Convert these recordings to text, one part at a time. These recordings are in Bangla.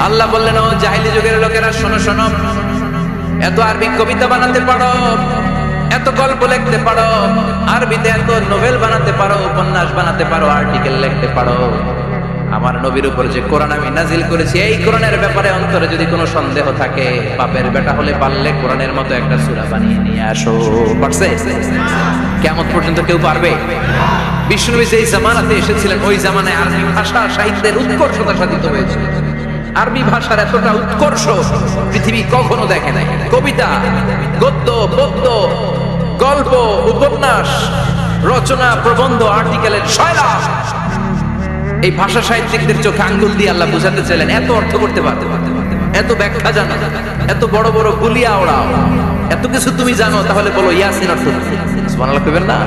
আল্লাহ বললেন, ও জাহিলি যুগের লোকেরা শোনো শোনো, এত আরবি কবিতা বানাতে পারো, এত গল্প লিখতে পারো, আরবিতে এত নোবেল বানাতে পারো, উপন্যাস বানাতে পারো, আর্টিকেল লিখতে পারো, আমার নবীর উপর যে কোরআন আমি নাজিল করেছি এই কোরআনের ব্যাপারে অন্তরে যদি কোনো সন্দেহ থাকে, বাপের বেটা হলে পারলে কোরআনের মতো একটা সূরা বানিয়ে নিয়ে আসো। পারছে? কিয়ামত পর্যন্ত কেউ পারবে? বিষ্ণুনবী যেই জামানাতে এসেছিলেন ওই জামানায় আরবি ভাষা সাহিত্যের উৎকর্ষতা সাধিত হয়েছে। আরবি ভাষার এতটা উৎকর্ষ পৃথিবী কখনো দেখে নাই। কবিতা, গদ্য, পদ্য, গল্প, উপন্যাস, রচনা, প্রবন্ধ, আর্টিকেলের সয়লাব এই ভাষা সাহিত্যিকদের চোখে আঙ্গুল দিয়ে আল্লাহ বুঝাতে চাইলেন, এত অর্থ করতে পারতে, এত ব্যাখ্যা জানো, এত বড় বড় গুলিয়া ওড়াও, এত কিছু তুমি জানো, তাহলে বলো ইয়াসিন অর্থ কি? সুবহানাল্লাহ কইবেন না?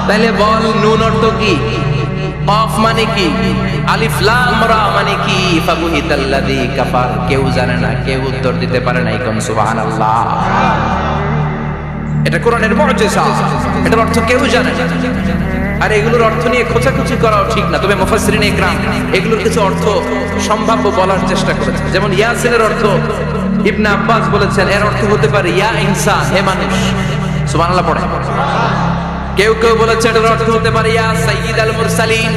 তাইলে বল নুন অর্থ কি, কফ মানে কি, আলিফ লাম রা মানে কি, ফাবুহিতাল্লাযী কাফার। কেউ জানে না, কেউ উত্তর দিতে পারে না। কোন সুবহানাল্লাহ। এটা কোরআনের মুজিজা, এটার অর্থ কেউ জানে না। আর এগুলোর অর্থ নিয়ে খোঁচাখুচি করাও ঠিক না, তবে মুফাসসিরিনে ইকরাম এগুলোর কিছু অর্থ সম্ভাব্য বলার চেষ্টা করেছেন। যেমন ইয়াসিনের অর্থ ইবনে আব্বাস বলেছেন, এর অর্থ হতে পারে ইয়া ইনসান, হে মানুষ। সুবহানাল্লাহ পড়ে। কেউ কেউ বলেছে এটার অর্থ হতে পারে ইয়া সাইয়্যিদাল মুরসালিন।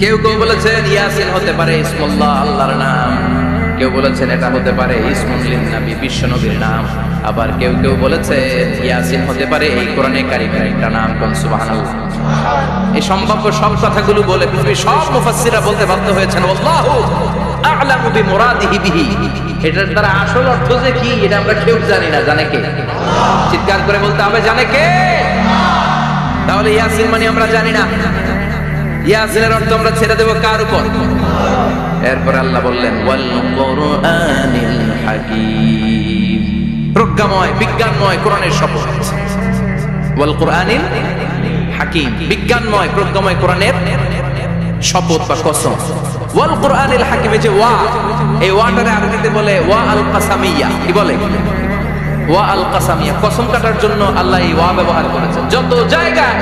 কেউ কেউ বলেছেন ইয়াসিন হতে পারে ইসমুল্লাহ, আল্লাহর নাম। কেউ বলেছেন এটা হতে পারে ইসমুল লিন নবী, বিশ্ব নবীর নাম। আবার কেউ কেউ বলেছে ইয়াসিন হতে পারে এই কোরআনে কারীমের একটা নাম। কোন সুবহানাল্লাহ। এই সম্ভাব্য সব কথাগুলো বলে পৃথিবীর সব মুফাসসিররা বলতে বাধ্য হয়েছেন আল্লাহু আ'লামু বিমুরাদিহি বিহি। এটার দ্বারা আসল অর্থ যে কি এটা আমরা কেউ জানি না। জানে কে? চিৎকার করে বলতে হবে, জানে কে? তাহলে ইয়াসিন মানে আমরা জানি না। ইয়াসিনের অর্থ আমরা ছেড়ে দেব কার উপর? এরপর আল্লাহ বললেন ওয়াল কুরআনিল হাকীম, প্রজ্ঞাময় বিজ্ঞানময় কোরআনের শপথ। ওয়াল কুরআনিল হাকীম, বিজ্ঞানময় প্রজ্ঞাময় কোরআনের শপথ বা কসম। ওয়াল কুরআনিল হাকীম, যে ওয়া, এই ওয়াটারে আরবিতে বলে ওয়া আল কাসামিয়া। কি বলে? ওয়া আল কাসামিয়া, কসম কাটার জন্য আল্লাহ এই ওয়া ব্যবহার করেছেন। যত জায়গায়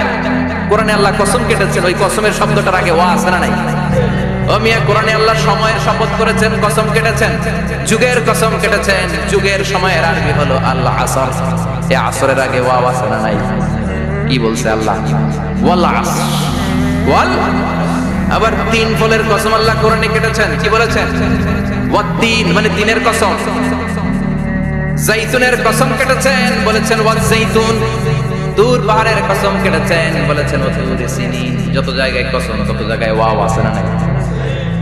কোরআনে আল্লাহ কসম কেটেছেন ওই কসমের শব্দটার আগে ওয়া আছে না নাই? ও মিয়া, কোরআনে আল্লাহ সময়ের শপথ করেছেন, কসম কেটেছেন, যুগের কসম কেটেছেন, যুগের সময়ের আরবি হলো আল্লাহ আসর। এই আসরের আগে ওয়া আছে না নাই? কি বলছে আল্লাহ? ওয়াল আসর, ওয়াল। আবার তিন ফলের কসম আল্লাহ কোরআনে কেটেছেন, কি বলেছেন? ওয়াত-তিন মানে তিনের কসম। জাইতুনের কসম কেটেছেন, বলেছেন ওয়াজ জাইতুন। তুর পাহাড়ের কসম কেটেছেন, বলেছেন ওয়াতুরি সিনিন। যত জায়গায় কসম তত জায়গায় ওয়াও আছে না নাই?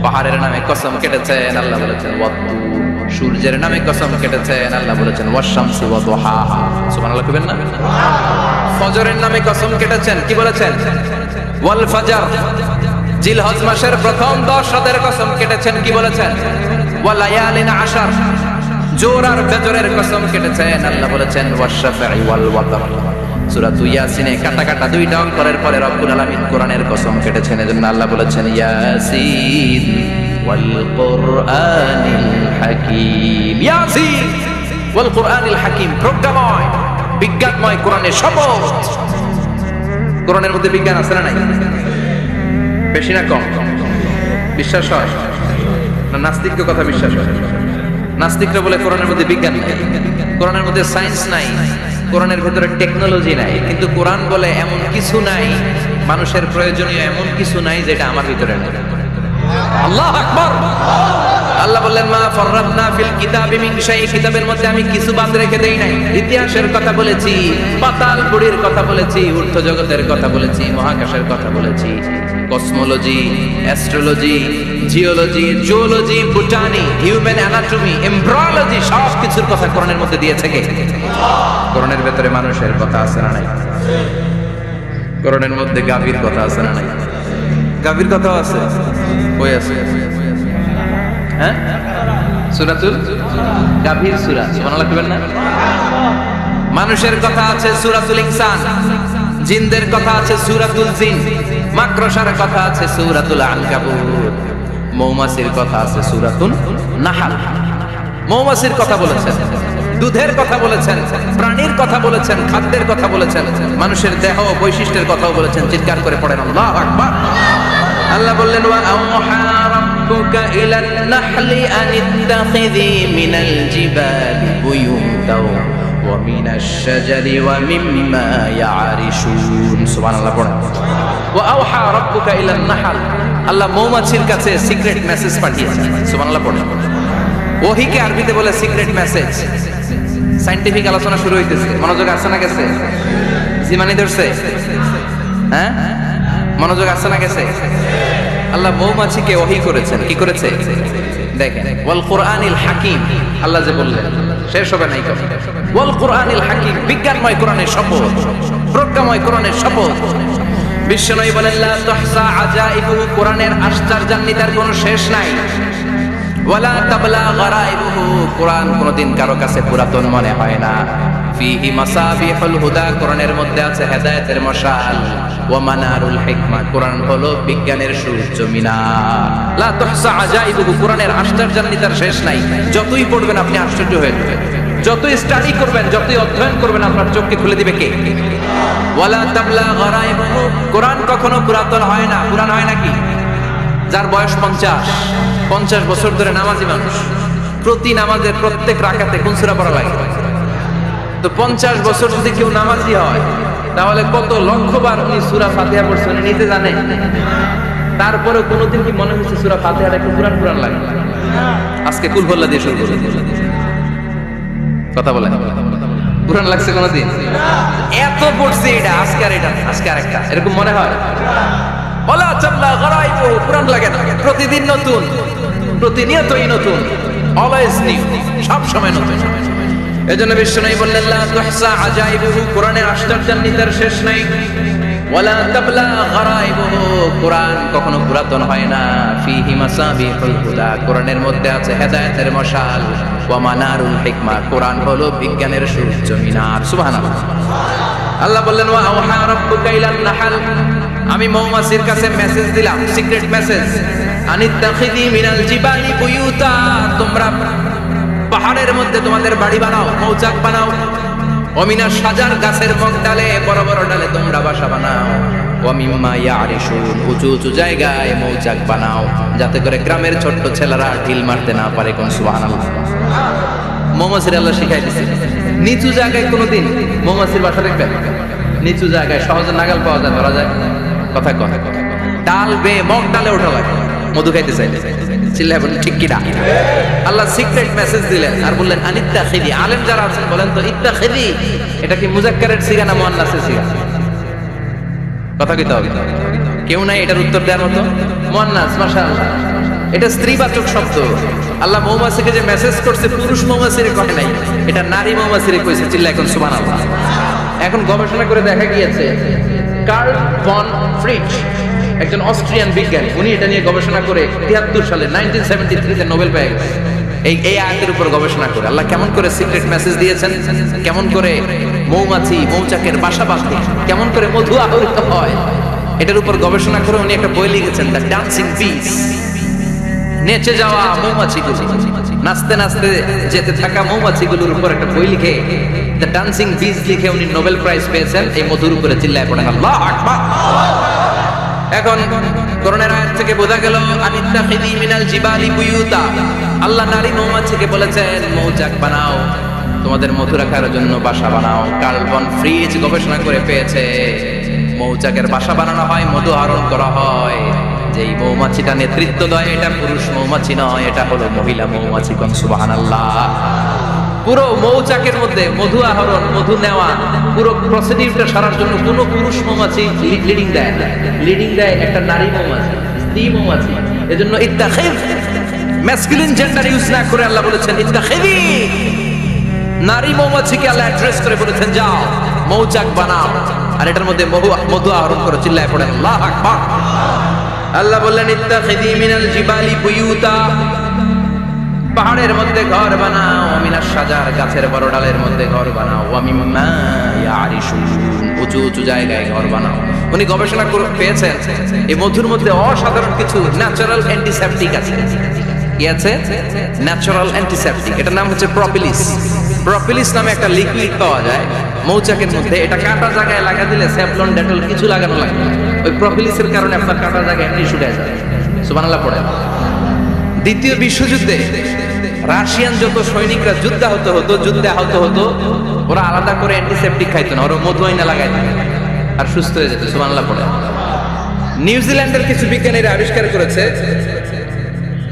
পাহাড়ের নামে কসম কেটেছেন, আল্লাহ বলেছেন ওয়াতুর। সূর্যের নামে কসম কেটেছেন, আল্লাহ বলেছেন ওয়াশ-শামসি ওয়া দুহাহা। সুবহানাল্লাহ কইবেন না? ফজরের নামে কসম কেটেছেন, কি বলেছেন? ওয়াল ফাজর। জিলহজ মাসের প্রথম 10 রাতের কসম কেটেছেন, কি বলেছেন? ওয়া লায়ালিন আশর। জোর আর বেজরের কসম কেটেছেন, আল্লাহ বলেছেন ওয়াশ-শাফঈ ওয়াল ওয়াতর। সূরা ইয়াসিনে কাটা কাটা দুইটা অঙ্কের পরে রব্বুল আলামিন কোরআনের কসম কেটেছেন। এজন্য আল্লাহ বলেছেন ইয়াসিন ওয়াল কুরআনিল হাকীম। ইয়াসিন ওয়াল কুরআনিল হাকীম, প্রজ্ঞাময় বিজ্ঞানময় কোরআনের শপথ। কোরআনের মধ্যে বিজ্ঞান আছে না নাই? বেশি না কম? বিশ্বাস হয় না? নাস্তিকদের কথা বিশ্বাস হয়? নাস্তিকরা বলে কোরআনের মধ্যে বিজ্ঞান নাই, কোরআনের মধ্যে সায়েন্স নাই, কোরআনের ভিতরে টেকনোলজি নাই। কিন্তু কোরআন বলে এমন কিছু নাই, মানুষের প্রয়োজনীয় এমন কিছু নাই যেটা আমার ভিতরে নেই। আল্লাহু আকবার। আল্লাহ বললেন মা ফাররাতনা ফিল কিতাবি মিন শাই, কিতাবের মধ্যে আমি কিছু বাদ রেখে দেই নাই। ইতিহাসের কথা বলেছি, পাতাল পুরীর কথা বলেছি, ঊর্ধ্ব জগতের কথা বলেছি, মহাকাশের কথা বলেছি, cosmology, astrology, geology, zoology, botany, human anatomy, embryology, সব কিছুর কথা কোরআনের মধ্যে দিয়েছে কে? কোরআনের ভেতরে মানুষের কথা আছে না নাই? কোরআনের মধ্যে গাভীর কথা আছে না নাই? গাভীর কথা আছে? কই আছে? হ্যাঁ, সূরাতুল গাভীর সূরা। সুবহানাল্লাহ কইবেন না? মানুষের কথা আছে সূরাতুল ইনসান, জিনদের কথা আছে সূরাতুল জিন, মাকড়সার কথা আছে সূরাতুল আনকাবুত, মৌমাছির কথা আছে সূরাতুন নাহল। মৌমাছির কথা বলেছেন, দুধের কথা বলেছেন, প্রাণীর কথা বলেছেন, খাদ্যের কথা বলেছেন, মানুষের দেহ বৈশিষ্ট্যের কথাও বলেছেন। চিৎকার করে পড়েন আল্লাহু আকবার। আল্লাহ বললেন ওয়া আওহা রাব্বুকা ইলান নাহলি আন ইত্তাখিযি মিনাল জিবালি বুয়ুতাও ওয়া মিনাশ শাজারি ওয়া মিম্মা ইয়ারিশুন। সুবহানাল্লাহ পড়েন। ওয়া আওহা রাব্বুকা ইলান নাহল, আল্লাহ মৌমাছির কাছে সিক্রেট মেসেজ পাঠিয়েছেন। সুবহানাল্লাহ পড়েন। ওহীকে আরবিতে বলে সিক্রেট মেসেজ। সায়েন্টিফিক আলোচনা শুরু হইতেছে, মনোযোগ আছে না গেছে? জিমানি ধরছে? হ্যাঁ, মনোযোগ আছে না গেছে? আল্লাহ মৌমাছিকে ওহী করেছেন। কি করেছে দেখেন, ওয়াল কুরআনিল হাকিম, আল্লাহ যে বললেন শেষ হবে নাই কথা। ওয়াল কুরআনিল হাকিম, বিজ্ঞানময় কোরআনের শপথ, প্রজ্ঞাময় কোরআনের শপথ। বিশ্বনবী বলেন লা তুহসা আজাইবুহু, কোরআনের আশ্চর্যান্বিতার কোনো শেষ নাই। ওয়ালা তাবলা গারাইবুহু, কোরআন কোনদিন কারো কাছে পুরাতন মনে হয় না। ফিহি মাসাবিহুল হুদা, কোরআনের মধ্যে আছে হেদায়েতের মশাল। ওয়া মানারুল হিকমা, কোরআন হলো বিজ্ঞানের সূর্য মিনার। লা তুহসা আজাইবুহু, কোরআনের আশ্চর্যান্বিতার শেষ নাই। যতই পড়বেন আপনি আশ্চর্য হয়ে যাবেন, যতই স্টাডি করবেন, যতই অধ্যয়ন করবেন, আপনার চোখকে খুলে দিবে কে? ওয়ালা তাবলা গারাইবুহু, কোরআন কখনো পুরাতন হয় না। পুরান হয় নাকি? যার বয়স 50 বছর ধরে নামাজি মানুষ, প্রতি নামাজের প্রত্যেক রাকাতে কোন সূরা পড়া লাগে? তো 50 বছর যদি কেউ নামাজি হয়, তাহলে কত লক্ষবার উনি সূরা ফাতিহা পড়ছেন নিজে জানে। তারপরে কোনোদিন কি মনে হচ্ছে সূরা ফাতিহাটা একটু পুরান লাগে? আজকে কুল হল্লা দিয়ে শুরু করলেন, কথা বলেন, পুরান লাগছে কোনোদিন? এত পড়ছে এটা, আজকে আর এটা, আজকে আর একটা, এরকম মনে হয়? ওয়ালা তাবলা গারাইবুহু, পুরান লাগে না। প্রতিদিন নতুন, প্রতিনিয়তই নতুন, অলওয়েজ নিউ, সব সময় নতুন। এজন্য বিশ্বনবী বললেন লা তুহসা আজাইবুহু, কোরআনের আশ্চর্যান্বিতার শেষ নাই। ওয়ালা তাবলা গারাইবুহু, কোরআন কখনো পুরাতন হয় না। ফিহি মাসাবিহুল হুদা, কোরআনের মধ্যে আছে হেদায়েতের মশাল। ওয়া মানারুল হিকমা, কোরআন হলো বিজ্ঞানের সূর্য মিনার। সুবহানাল্লাহ। আল্লাহ বললেন ওয়া আওহা রাব্বুকা ইলান নাহল, আমি মৌমাছির কাছে মেসেজ দিলাম, সিক্রেট মেসেজ। আনিত্তাখিযি মিনাল জিবালি বুয়ুতা, তোমরা পাহাড়ের মধ্যে তোমাদের বাড়ি বানাও, মৌচাক বানাও। ওয়া মিনাশ শাজার, গাছের মগডালে, বড় বড় ডালে তোমরা বাসা বানাও। ওয়া মিম্মা ইয়ারিশুন, উঁচু উঁচু জায়গায় মৌচাক বানাও, যাতে করে গ্রামের ছোট্ট ছেলেরা ঢিল মারতে না পারে। কোন সুবহানাল্লাহ। মৌমাছির আল্লাহ শিখাই দিয়েছে, নিচু জায়গায় কোনোদিন মৌমাছির বাসা দেখবেন? নিচু জায়গায় সহজে নাগাল পাওয়া যায়, ধরা যায়। কথা কথা ডাল বে মগ ডালে ওঠা লাগে মধু খাইতে চাইলে। চিল্লায় বলেন ঠিক কিনা? আল্লাহ সিক্রেট মেসেজ দিলেন আর বললেন আনিত্তাখিযি। আলেম যারা আছেন বলেন তো, ইত্তাখিযি এটা কি মুযাক্কারের সিগা না মুআন্নাসের সিগা? কথা কইতে হবে, কেউ নাই এটার উত্তর দেওয়ার মতো। মুআন্নাস, মাশাআল্লাহ, এটা স্ত্রীবাচক শব্দ। আল্লাহ মৌমাছিকে যে মেসেজ করছে, পুরুষ মৌমাছিরে কয় নাই, এটা নারী মৌমাছিরে কইছে। চিল্লায় এখন সুবহানাল্লাহ। এখন গবেষণা করে দেখা গিয়েছে, কার্ল ভন ফ্রিটজ, একজন অস্ট্রিয়ান বিজ্ঞানী, উনি এটা নিয়ে গবেষণা করে 73 সালে 1973 নোবেল পেয়ে গেছেন। এই আয়াতের উপর গবেষণা করে আল্লাহ কেমন করে সিক্রেট মেসেজ দিয়েছেন, কেমন করে মৌমাছি মৌচাকের বাসা বাঁধে, কেমন করে মধু আহরিত হয়, এটার উপর গবেষণা করে উনি একটা বই লিখেছেন, দ্য ডান্সিং বিস। নেচে যাওয়া মৌমাছিগুলো, নাচতে নাচতে যেতে থাকা মৌমাছিগুলোর উপর একটা বই লিখে, দ্য ডান্সিং বিস লিখে উনি নোবেল প্রাইজ পেয়েছেন এই মধুর উপরে। চিল্লায় পড়েন আল্লাহু আকবার। এখন কোরআনের আয়াত থেকে বোঝা গেল আনিত্তাখিযি মিনাল জিবালি বুয়ুতা, আল্লাহ নারী মৌমাছিকে বলেছেন মৌচাক বানাও, তোমাদের মধু রাখার জন্য বাসা বানাও। কার্ল ভন ফ্রিজ গবেষণা করে পেয়েছে, মৌচাকের বাসা বানানো হয়, মধু আহরণ করা হয়। যেই মৌমাছিটা নেতৃত্ব দেয় এটা পুরুষ মৌমাছি নয়, এটা হলো মহিলা মৌমাছি। কোন সুবহানাল্লাহ। পুরো মৌচাকের মধ্যে মধু আহরণ, মধু নেওয়া, পুরো প্রসিডিউরটা সারার জন্য কোনো পুরুষ মৌমাছি লিডিং দেয় না, লিডিং দেয় একটা নারী মৌমাছি, স্ত্রী মৌমাছি। এজন্য ইত্তাখিয, ম্যাসকুলিন জেন্ডার ইউজ না করে আল্লাহ বলেছেন ইত্তাখিযি। নারী মৌমাছিকে আল্লাহ অ্যাড্রেস করে বলেছেন যাও মৌচাক বানাও আর এটার মধ্যে মধু আহরণ করো। চিল্লায় পড়েন আল্লাহু আকবার। আল্লাহ বললেন ইত্তাখিযি মিনাল জিবালি বুয়ুতা, পাহাড়ের মধ্যে ঘর বানাও, মিনাশ শাজার, গাছের বড় ডালের মধ্যে ঘর বানাও, ওয়া মিম্মা ইয়ারিশুন, উঁচু উঁচু জায়গায় ঘর বানাও। উনি গবেষণা করে পেয়েছেন এই মধুর মধ্যে অসাধারণ কিছু ন্যাচারাল অ্যান্টিসেপটিক আছে। কি আছে? Natural antiseptic. এটার নাম হচ্ছে প্রপিলিস। প্রপিলিস নামে একটা লিকুইড পাওয়া যায় মৌচাকের মধ্যে। এটা কাটা জায়গায় লাগা দিলে স্যাভলন, ডেটল কিছু লাগানো লাগে না। ওই প্রপিলিসের কারণে আপনার কাটা জায়গায় এমনি শুকায় যায়। সুবহানাল্লাহ পড়েন। দ্বিতীয় বিশ্বযুদ্ধে রাশিয়ান যত সৈনিকরা যুদ্ধে আহত হতো ওরা আলাদা করে অ্যান্টিসেপটিক খাইতো না, ওরা মধু আইনা লাগাইতো আর সুস্থ হয়ে যেত। সুবহানাল্লাহ পড়ে। নিউজিল্যান্ডের কিছু বিজ্ঞানীরা আবিষ্কার করেছে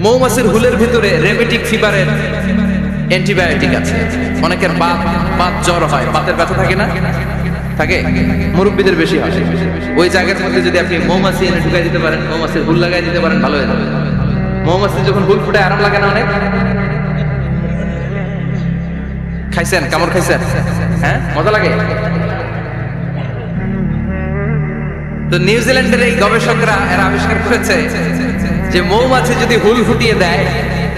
মৌমাছির হুলের ভিতরে রেমেটিক ফিভারের অ্যান্টিবায়োটিক আছে। অনেকের বাত জ্বর হয়, বাতের ব্যথা থাকে না, থাকে, মুরব্বীদের বেশি হয়। ওই জায়গার মধ্যে যদি আপনি মৌমাছি এনে ঢুকাই দিতে পারেন, মৌমাছির হুল লাগাই দিতে পারেন, ভালো হয়ে যাবে। মৌমাছি যখন হুল ফুটায় আরাম লাগে না অনেক? খাইছেন, কামড় খাইছেন? হ্যাঁ, মজা লাগে। তো নিউজিল্যান্ডের এই গবেষকরা এরা আবিষ্কার করেছে যে মৌমাছি যদি হুল ফুটিয়ে দেয়,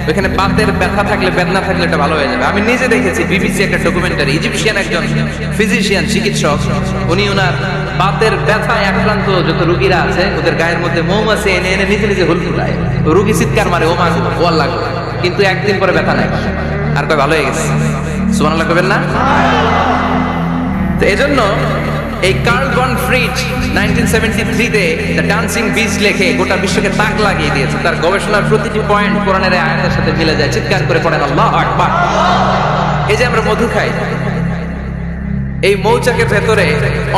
ওখানে বাতের ব্যথা থাকলে, বেদনা থাকলে এটা ভালো হয়ে যাবে। আমি নিজে দেখেছি, বিবিসি একটা ডকুমেন্টারি, ইজিপশিয়ান একজন ফিজিশিয়ান, চিকিৎসক, উনি ওনার বাতের ব্যথায় আক্রান্ত যত রোগীরা আছে ওদের গায়ের মধ্যে মৌমাছি এনে এনে নিজে নিজে হুল ফুটায়। রোগী চিৎকার মারে, ও মাগো, ও আল্লাহ, কিন্তু একদিন পরে ব্যথা নাই, আর কয় ভালো হয়ে গেছে। সুবহানাল্লাহ কইবেন না? তো এজন্য এই কার্ল ভন ফ্রিজ 1973 তে দ্য ডান্সিং বিচ লেখে গোটা বিশ্বকে তাক লাগিয়ে দিয়েছে। তার গবেষণার প্রতিটি পয়েন্ট কোরআনের আয়াতের সাথে মিলে যায়। চিৎকার করে পড়েন আল্লাহু আকবার। এই যে আমরা মধু খাই, এই মৌচাকের ভেতরে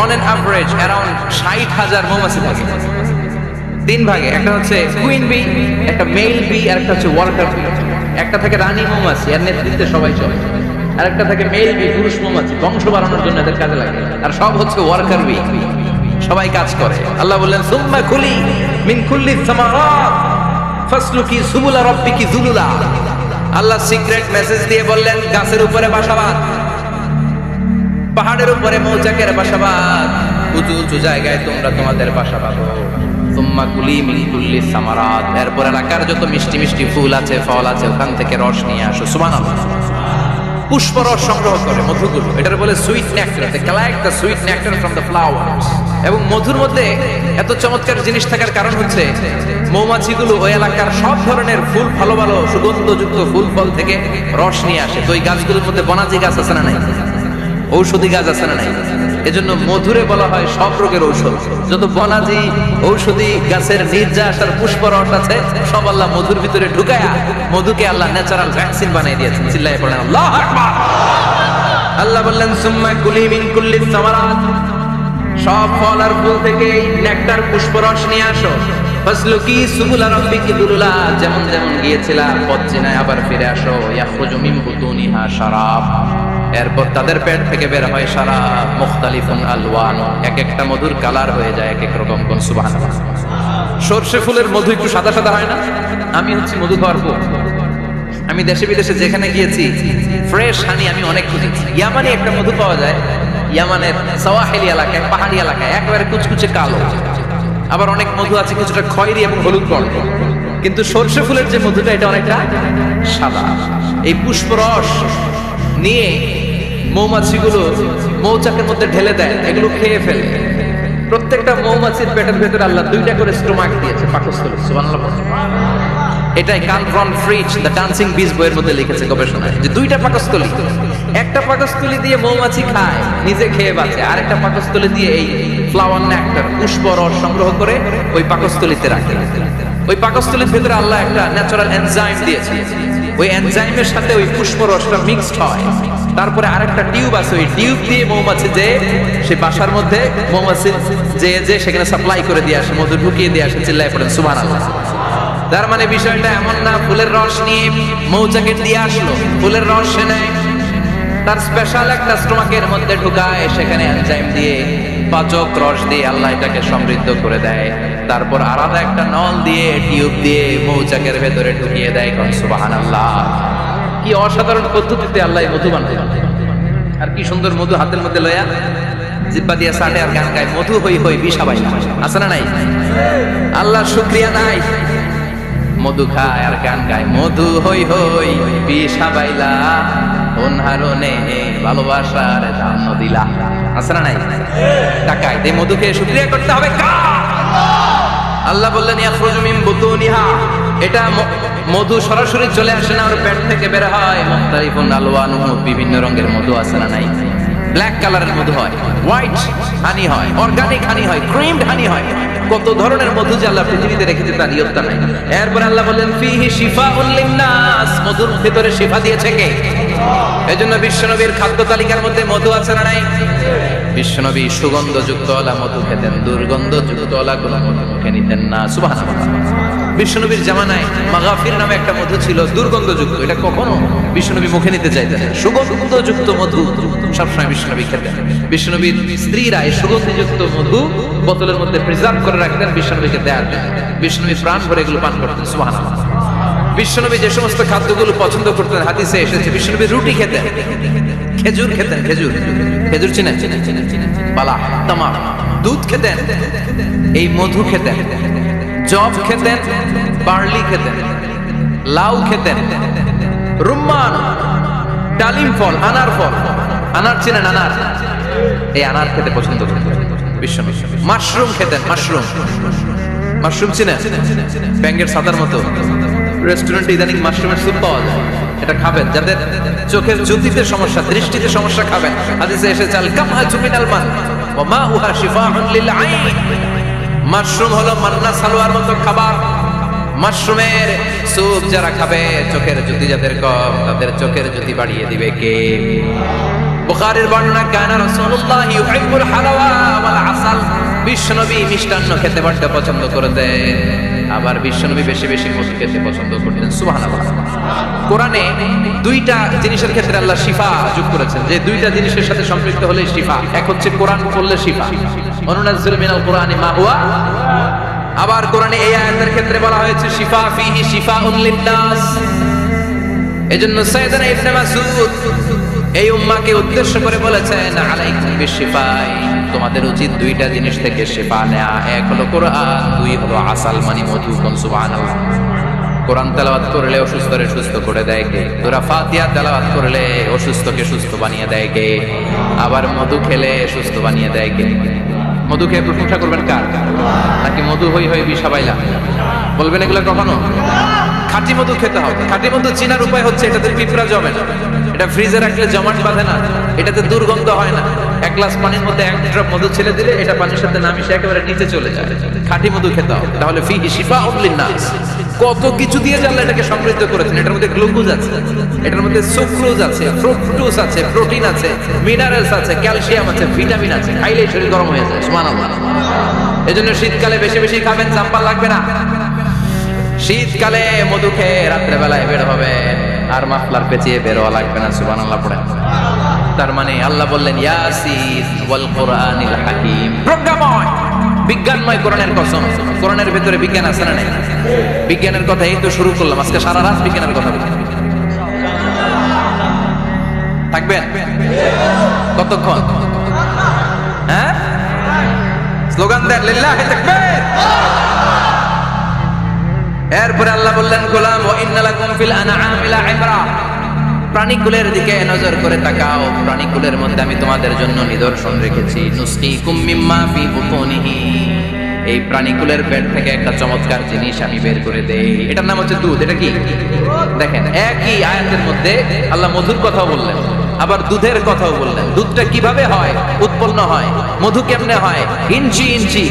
অন এন অ্যাভারেজ অ্যারাউন্ড 60,000 মৌমাছি থাকে। তিন ভাগে, একটা হচ্ছে কুইন বি, একটা মেল বি, আর একটা হচ্ছে ওয়ার্কার বি। একটা থাকে রানী মৌমাছি, এর নেতৃত্বে সবাই চলে। আর একটা থাকে মেল বি, পুরুষ মৌমাছি, বংশ বাড়ানোর জন্য এদের কাজে লাগে। আর সব হচ্ছে ওয়ার্কার বি, সবাই কাজ করে। আল্লাহ বললেন সুম্মা কুলি মিন কুল্লি সামারাত ফাসলুকি সুবুলা রাব্বিকি যুলুলা। আল্লাহ সিক্রেট মেসেজ দিয়ে বললেন গাছের উপরে বাসাবাদ, পাহাড়ের উপরে মৌচাকের বাসাবাদ, উঁচু উঁচু জায়গায় তোমরা তোমাদের বাসা বাঁধো। সুম্মা কুলি মিন কুল্লি সামারাত, এরপর এলাকার যত মিষ্টি মিষ্টি ফুল আছে, ফল আছে, ওখান থেকে রস নিয়ে আসো। সুবহানাল্লাহ। পুষ্পরস সংগ্রহ করে মধুগুলো, এটার বলে sweet nectar. They collect the sweet nectar from the flowers. এবং মধুর মধ্যে এত চমৎকার জিনিস থাকার কারণ হচ্ছে মৌমাছিগুলো ওই এলাকার সব ধরনের ফুল, ভালো ভালো সুগন্ধযুক্ত ফুল ফল থেকে রস নিয়ে আসে। তো ওই গাছগুলোর মধ্যে বনাজি গাছ আছে না নাই, ঔষধি গাছ আছে না নাই, এজন্য মধুরে বলা হয় সব রোগের ঔষধ। যত বনাজি ঔষধি গাছের নির্যাস আর পুষ্পরস আছে সব আল্লাহ মধুর ভিতরে ঢুকায়া মধুকে আল্লাহ ন্যাচারাল ভ্যাকসিন বানিয়ে দিয়েছেন। চিল্লায়ে পড়েন আল্লাহু আকবার। আল্লাহ বললেন সুম্মা কুলি মিন কুল্লি সামারাত, সব ফল আর ফুল থেকে নেকটার পুষ্পরস নিয়ে আসো। ফাসলুকি সুবুলা রাব্বিকি যুলুলা, যেমন যেমন গিয়েছিলা পথ চিনায় আবার ফিরে আসো। ইয়াখরুজু মিন বুতুনিহা শারাব, এরপর তাদের পেট থেকে বের হয় শারাব মুখতালিফুন আলওয়ানু, এক একটা মধুর কালার হয়ে যায় এক এক রকম। কোন সুবহানাল্লাহ। সরষে ফুলের মধু একটু সাদা সাদা হয় না? আমি হচ্ছে মধু খাওয়ার খুব, আমি দেশে বিদেশে যেখানে গিয়েছি ফ্রেশ হানি আমি অনেক খুঁজেছি। ইয়ামানি একটা মধু পাওয়া যায়, ইয়ামানের সাওয়াহিলি এলাকায়, পাহাড়ি এলাকায়, একেবারে কুচকুচে কালো। আবার অনেক মধু আছে কিছুটা খয়েরি এবং হলুদ বর্ণ, কিন্তু সরষে ফুলের যে মধুটা এটা অনেকটা সাদা। এই পুষ্পরস নিয়ে মৌমাছিগুলো মৌচাকের মধ্যে ঢেলে দেয়, এগুলো খেয়ে ফেলে। প্রত্যেকটা মৌমাছির পেটের ভেতরে আল্লাহ দুইটা করে স্টোমাক দিয়েছে, পাকস্থলী। সুবহানাল্লাহ। এটাই Karl von Frisch the dancing bees বইয়ের মধ্যে লিখেছে গবেষণায়, যে দুইটা পাকস্থলী, একটা পাকস্থলী দিয়ে মৌমাছি খায়, নিজে খেয়ে বাঁচে, আর একটা পাকস্থলী দিয়ে এই ফ্লাওয়ার নেক্টার পুষ্প রস সংগ্রহ করে ওই পাকস্থলীতে রাখে। ওই পাকস্থলীর ভেতরে আল্লাহ একটা ন্যাচারাল এনজাইম দিয়েছে, ওই এনজাইমের সাথে ওই পুষ্প রসটা মিক্সড হয়। তারপরে আরেকটা টিউব আছে, ওই টিউব দিয়ে মৌমাছি যে সে বাসার মধ্যে মৌমাছি যে সেখানে সাপ্লাই করে দিয়ে আসে, মধু ঢুকিয়ে দিয়ে আসে। চিল্লায় পড়েন সুবহানাল্লাহ। তার মানে বিষয়টা এমন না ফুলের রস নিয়ে মৌচাকে দিয়ে আসলো, ফুলের রস সে নেয়, তার স্পেশাল একটা স্টোমাকের মধ্যে ঢুকায়, সেখানে এনজাইম দিয়ে পাচক রস দিয়ে আল্লাহ এটাকে সমৃদ্ধ করে দেয়। তারপর আলাদা একটা নল দিয়ে টিউব দিয়ে মৌচাকের ভেতরে ঢুকিয়ে দেয়। সুবহানাল্লাহ। কি অসাধারণ পদ্ধতিতে আল্লাহ মধু বানায়, আর কি সুন্দর মধু হাতের মধ্যে লয়া জিব্বা দিয়ে সাটে আর গান গায়, মধু হই হই বিষাবাই আছে না নাই? আল্লাহ শুকরিয়া নাই, মধু খায় আর গান গায়, মধু হই হই বিষাবাইলা অনহারনে ভালোবাসার দান দিলা। আছে না নাই? টাকায় এই মধুকে শুকরিয়া করতে হবে। আল্লাহ বললেন ইয়াখরুজু মিন বুতুনিহা, এটা মধু সরাসরি চলে আসে না, ওর পেট থেকে বের হয়। মুখতালিফুন আলওয়ানুহু, বিভিন্ন রঙের মধু আছে না নাই? ব্ল্যাক কালারের মধু হয়, হোয়াইট হানি হয়, অর্গানিক হানি হয়, ক্রিমড হানি হয়। কত ধরনের মধু যে আল্লাহ পৃথিবীতে রেখেছে তার নিয়তটা নাই। এরপর আল্লাহ বলেন ফিহি শিফাউল লিন্নাস, মধুর ভিতরে শিফা দিয়েছে কে? এজন্য বিশ্বনবীর খাদ্য তালিকার মধ্যে মধু আছে না নাই? বিশ্বনবী সুগন্ধযুক্ত ওলা মধু খেতেন, দুর্গন্ধযুক্ত ওলা কোনো মধু মুখে নিতেন না। সুবহানাল্লাহ। বিশ্বনবীর জামানায় মাগাফির নামে একটা মধু ছিল, দুর্গন্ধযুক্ত, এটা কখনো বিশ্বনবী মুখে নিতে চাইতেন না। সুগন্ধযুক্ত মধু সবসময় বিশ্বনবী খেতেন। বিশ্বনবীর স্ত্রীরা এই সুগন্ধিযুক্ত মধু বোতলের মধ্যে প্রিজার্ভ করে রাখতেন বিশ্বনবীকে দেওয়ার জন্য। বিশ্বনবী প্রাণ ভরে এগুলো পান করতেন। সুবহানাল্লাহ। বিশ্বনবী যে সমস্ত খাদ্যগুলো পছন্দ করতেন হাদিসে এসেছে, বিশ্বনবী রুটি খেতেন, খেজুর খেতেন, খেজুর, খেজুর চিনেন? বালা, তামাক, দুধ খেতেন, এই মধু খেতেন, জব খেতেন, বার্লি খেতেন, লাউ খেতেন, রুম্মান, ডালিম ফল, আনার ফল, আনার চিনেন? আনার, এই আনার খেতে পছন্দ করতেন বিশ্বনবী। মাশরুম খেতেন, মাশরুম, মাশরুম চিনেন? ব্যাঙের ছাতার মতো। রেস্টুরেন্টে ইদানিং মাশরুমের স্যুপ পাওয়া যায়, এটা খাবেন। যাদের চোখের জ্যোতিতে সমস্যা, দৃষ্টিতে সমস্যা খাবেন। হাদিসে এসেছে আল কামহাতু মিনাল মান ওয়া মাউহা শিফাউন লিল আইন। মাশরুম হলো মান্না সালোয়ার মতো খাবার। মাশরুমের স্যুপ যারা খাবে, চোখের জ্যোতি যাদের কম, তাদের চোখের জ্যোতি বাড়িয়ে দিবে কে? বুখারীর বর্ণনা, কানা রাসূলুল্লাহ ইউহিব্বুল হালাওয়া ওয়াল আসাল। বিশ্বনবী মিষ্টান্ন খেতে বড় পছন্দ করতেন, আবার বিশ্বনবী বেশি বেশি মধু খেতে পছন্দ করতেন। সুবহানাল্লাহ। কোরআনে দুইটা জিনিসের ক্ষেত্রে আল্লাহ শিফা যোগ করেছেন, যে দুইটা জিনিসের সাথে সম্পৃক্ত হলে শিফা। এক হচ্ছে কোরআন পড়লে শিফা, অনুনাজ্জিলু মিনাল কুরআনি মা হুয়া। আবার কোরআনে এই আয়াতের ক্ষেত্রে বলা হয়েছে শিফা ফিহি শিফাউন লিন্নাস। এজন্য সাইয়েদনা ইবনে মাসউদ এই উম্মাহকে উদ্দেশ্য করে বলেছেন আলাইকুম বিশিফাই, তোমাদের উচিত দুইটা জিনিস থেকে শিফা নেওয়া। এক হলো কোরআন, দুই হলো আসাল মানে মধু। কোন সুবহানাল্লাহ। কোরআন তেলাওয়াত করলে অসুস্থরে সুস্থ করে দেয় কে? সূরা ফাতিহা তেলাওয়াত করলে অসুস্থকে সুস্থ বানিয়ে দেয় কে? আবার মধু খেলে সুস্থ বানিয়ে দেয় কে? মধু খেয়ে প্রশংসা করবেন কার? নাকি মধু হই হই বিষাবাইলা বলবেন এগুলো কখনো? খাঁটি মধু খেতে হবে। খাঁটি মধু চিনার উপায় হচ্ছে এটাতে পিঁপড়া জমে না, এটা ফ্রিজে রাখলে জমাট বাঁধে না, এটাতে দুর্গন্ধ হয় না। এক গ্লাস পানির মধ্যে এক ড্রপ মধু ছেড়ে দিলে এটা পানির সাথে না মিশে একেবারে নিচে চলে যায়। খাঁটি মধু খেতে হবে, তাহলে ফিহি শিফাউন লিন্নাস। কত কিছু দিয়ে আল্লাহ এটাকে সমৃদ্ধ করেছেন। এটার মধ্যে গ্লুকোজ আছে, এটার মধ্যে সুক্রোজ আছে, ফ্রুকটোজ আছে, প্রোটিন আছে, মিনারেলস আছে, ক্যালসিয়াম আছে, ভিটামিন আছে। খাইলেই শরীর গরম হয়ে যায়। সুবহানাল্লাহ। এজন্য শীতকালে বেশি বেশি খাবেন, জাম্পার লাগবে না। শীতকালে মধু খেয়ে রাত্রে বেলায় বের হবে, আর মাফলার পেঁচিয়ে বেরোয়া লাগবে না। সুবহানাল্লাহ পড়েন। তার মানে আল্লাহ বললেন ইয়াসিন ওয়াল কুরআনিল হাকিম, প্রজ্ঞাময়, বিজ্ঞানময় কোরআনের কসম। কোরআনের ভিতরে বিজ্ঞান আছে না নাই? বিজ্ঞানের কথা এই তো শুরু করলাম, আজকে সারা রাত বিজ্ঞানের কথা বলবো। থাকবেন কতক্ষণ? হ্যাঁ, স্লোগান দেন লিল্লাহি তাকবীর। এরপরে আল্লাহ বললেন গোলাম ওয়া ইন্না লাকুম ফিল আনআমি লাইবরা, প্রাণীকুলের দিকে নজর করে তাকাও। প্রাণীকুলের মধ্যে আমি তোমাদের জন্য নিদর্শন রেখেছি। নুসকিকুম মিম্মা ফি বুতুনিহি, এই প্রাণীকুলের পেট থেকে একটা চমৎকার জিনিস আমি বের করে দেই, এটার নাম হচ্ছে দুধ। এটা কি? দেখেন, একই আয়াতের মধ্যে আল্লাহ মধুর কথাও বললেন, আবার দুধের কথাও বললেন। দুধটা কিভাবে হয়, উৎপন্ন হয়, মধু কেমনে হয়, ইঞ্চি ইঞ্চি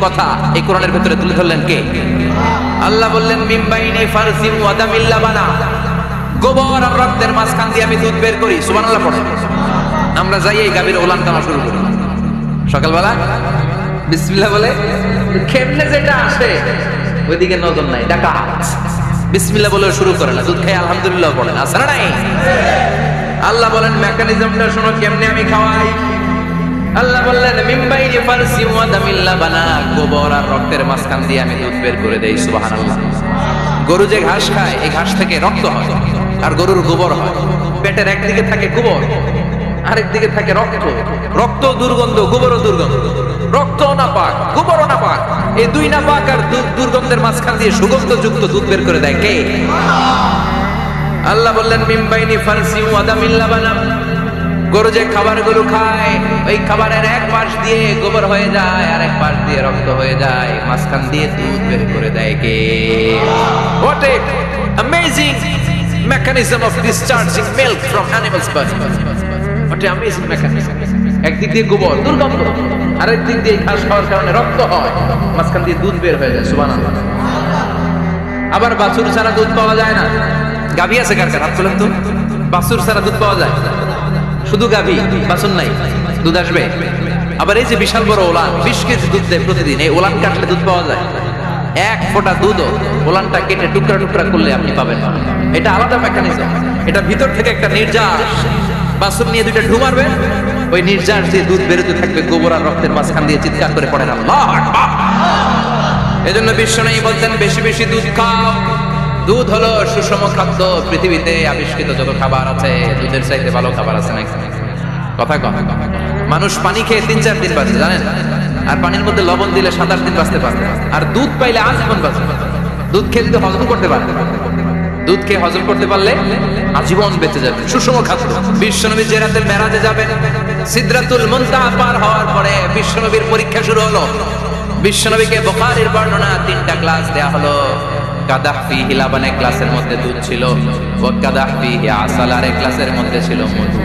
কথা এই কোরআনের ভিতরে তুলে ধরলেন কে? আল্লাহ বললেন মিন বাইনি ফারসিম ওয়া দামিল লাবানা, গোবর আর রক্তের মাঝখান দিয়ে আমি দুধ বের করি। সুবহানাল্লাহ পড়েন। আমরা যাই এই গাভীর ওলান টানা শুরু করি সকালবেলা বিসমিল্লাহ বলে, কেমনে যেটা আসে ওইদিকে নজর নাই, ডাকাত বিসমিল্লাহ বলে শুরু করে না, দুধ খাই আলহামদুলিল্লাহ পড়েন। আছে না নাই? আল্লাহ বলেন মেকানিজমটা শোনো কেমনে আমি খাওয়াই। আল্লাহ বললেন মিন বাইনি ফারসিম ওয়া দামিল লাবানা, গোবর আর রক্তের মাঝখান দিয়ে আমি দুধ বের করে দেই। সুবহানাল্লাহ। গরু যে ঘাস খায়, এই ঘাস থেকে রক্ত হয় আর গরুর গোবর হয়। পেটের একদিকে থাকে গোবর, আরেক দিকে থাকে রক্ত। রক্ত দুর্গন্ধ, গোবরও দুর্গন্ধ। রক্ত নাপাক, গোবরও নাপাক, এই দুই নাপাক আর দুর্গন্ধের মাঝখান দিয়ে সুগন্ধযুক্ত দুধ বের করে দেয় কে? আল্লাহ বললেন মিন বাইনি ফারসিম ওয়া দামিল লাবানা, গরু যে খাবারগুলো খায় ওই খাবারের এক পাশ দিয়ে গোবর হয়ে যায় আর এক পাশ দিয়ে রক্ত হয়ে যায়, মাঝখান দিয়ে দুধ বের করে দেয় কে? What a amazing mechanism of discharging milk from animals' body. What what amazing mechanism. একদিক দিয়ে গোবর দুর্গন্ধ, আরেক দিক দিয়ে ঘাস খাওয়ার কারণে রক্ত হয়, মাঝখান দিয়ে দুধ বের হয়ে যায়। সুবহানাল্লাহ। আবার বাছুর ছাড়া দুধ পাওয়া যায় না। গাভী আছে কার কার হাত তোলেন তো? বাছুর ছাড়া দুধ পাওয়া যায়? শুধু গাভী, বাছুর নাই, দুধ আসবে? আবার এই যে বিশাল বড় ওলান 20 কেজি দুধ দেয় প্রতিদিন, এই ওলান কাটলে দুধ পাওয়া যায়? এক ফোঁটা দুধও ওলানটা কেটে টুকরা টুকরা করলে আপনি পাবেন না। এটা আলাদা মেকানিজম। এটা ভিতর থেকে একটা নির্যাস, বাছুর নিয়ে দুইটা ঢু মারবে, ওই নির্যাস দিয়ে দুধ বেরোতে থাকবে, গোবর আর রক্তের মাঝখান দিয়ে চিৎকার করে পড়েন আল্লাহু আকবার। এজন্য বিশ্বনবী বলতেন বেশি বেশি দুধ খাও। দুধ হলো সুষম খাদ্য। পৃথিবীতে আবিষ্কৃত যত খাবার আছে, দুধের চাইতে ভালো খাবার আছে নাকি? কথা কম। মানুষ পানি খেয়ে 3-4 দিন বাঁচে, জানেন? আর পানির মধ্যে লবণ দিলে 7-8 দিন বাঁচতে পারে। আর দুধ পাইলে আজীবন বাঁচে। দুধ খেয়ে যদি হজম করতে পারে, দুধ খেয়ে হজম করতে পারলে আজীবন বেঁচে যাবে। সুষম খাদ্য। বিশ্বনবী যে রাতে মেরাজে যাবেন, সিদরাতুল মুনতাহা পার হওয়ার পরে বিশ্বনবীর পরীক্ষা শুরু হলো। বিশ্বনবীকে বুখারীর বর্ণনা 3টা গ্লাস দেয়া হলো। কাদাহ ফিহি লাবান, এক গ্লাসের মধ্যে দুধ ছিল। ওয়া কাদাহ ফিহি আসাল, আর এক গ্লাসের মধ্যে ছিল মধু।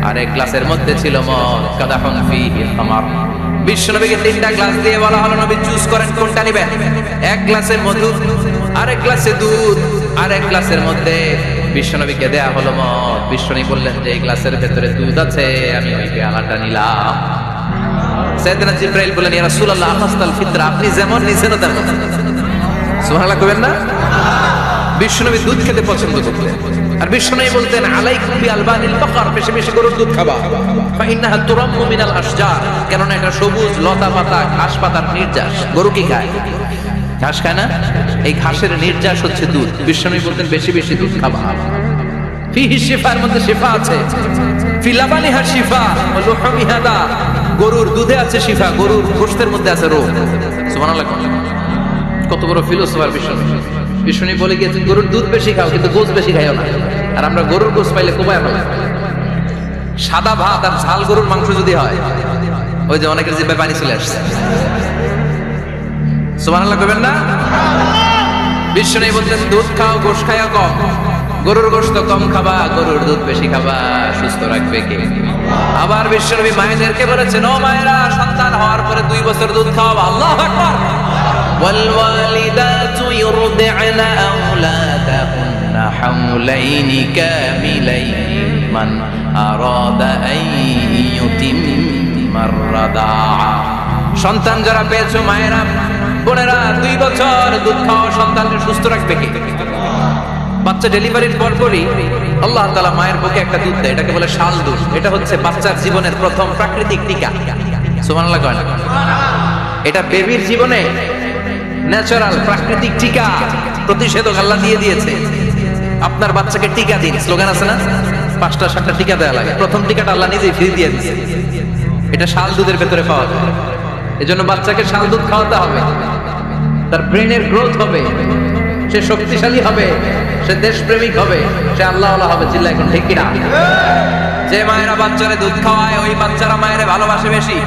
আর এক গ্লাসের মধ্যে ছিল মদ। কাদাহুন ফিহি খামার। বিশ্বনবীকে 3টা গ্লাস দিয়ে বলা হলো নবী চুজ করেন কোনটা নেবেন। এক গ্লাসে মধু, আরেক গ্লাসে দুধ, আরেক গ্লাসের মধ্যে বিশ্বনবীকে দেয়া হলো মদ। বিশ্বনবী বললেন যে এই গ্লাসের ভেতরে দুধ আছে, আমি ওই পেয়ালাটা নিলাম। সাইয়েদনা জিবরাইল বললেন ইয়া রাসূলুল্লাহ আফাসতাল ফিতরা, আপনি যেমন নিছেন তেমন। সুবহানাল্লাহ কইবেন না? বিশ্বনবী দুধ খেতে পছন্দ করতেন। আর বিশ্বনবী বলতেন আলাইকুম বিআলবানিল বাকার, বেশি বেশি গরুর দুধ খাবা। ফাইন্নাহা তুরাম্মু মিনাল আশজার, কেন না এটা সবুজ লতা পাতা ঘাস পাতার নির্যাস। গরু কি খায়? ঘাস খায় না? এই ঘাসের নির্যাস হচ্ছে দুধ। বিশ্বনবী বলতেন বেশি বেশি দুধ খাবা। ফিহি শিফার মধ্যে শিফা আছে। ফি লাবানিহা শিফা ওয়া লুহুমিহা দা, গরুর দুধে আছে শিফা, গরুর গোশতের মধ্যে আছে রোগ। সুবহানাল্লাহ। কত বড় ফিলোসফার বিশ্বনবী। বিশ্বনবী বলে গিয়েছেন গরুর দুধ বেশি খাও, কিন্তু গোশ বেশি খাইও না। আর আমরা গরুর গোশ পাইলে কোবায় ফেলাই। সাদা ভাত আর ঝাল গরুর মাংস যদি হয়, ওই যে অনেকের জিহ্বায় পানি চলে আসছে। সুবহানাল্লাহ কইবেন না? বিশ্বনবী বলতেন দুধ খাও, গোশ খাইও কম। গরুর গোশত কম খাবা, গরুর দুধ বেশি খাবা, সুস্থ রাখবে কে? আবার বিশ্বনবী মায়েদেরকে বলেছেন ও মায়েরা, সন্তান হওয়ার পরে 2 বছর দুধ খাওয়াবা। আল্লাহু আকবার। والوالدات يرضعن أولادهن حولين كاملين من أراد أن يتم الرضاعة। সন্তান যারা পেয়েছো মায়েরা, বোনেরা, 2 বছর দুধ খাওয়া সন্তানকে সুস্থ রাখবে কে? বাচ্চা ডেলিভারির পরপরই আল্লাহ তাআলা মায়ের বুকে একটা দুধ দেয়, এটাকে বলে শাল দুধ। এটা হচ্ছে বাচ্চার জীবনের প্রথম প্রাকৃতিক টিকা। সুবহানাল্লাহ কয় না? এটা বেবির জীবনে ন্যাচারাল প্রাকৃতিক টিকা, প্রতিষেধক আল্লাহ দিয়ে দিয়েছে। আপনার বাচ্চাকে টিকা দিন, স্লোগান আছে না? 5টা-7টা টিকা দেওয়া লাগে। প্রথম টিকাটা আল্লাহ নিজেই ফ্রি দিয়ে দিয়েছে। এটা শাল দুধের ভেতরে পাওয়া যায়। এজন্য বাচ্চাকে শাল দুধ খাওয়াতে হবে। তার ব্রেনের গ্রোথ হবে, সে শক্তিশালী হবে, সে দেশপ্রেমিক হবে, সে আল্লাহওয়ালা হবে। চিল্লা এখন ঠিক কিনা? যে মায়েরা বাচ্চারে দুধ খাওয়ায়, ওই বাচ্চারা মায়েরে ভালোবাসে বেশি।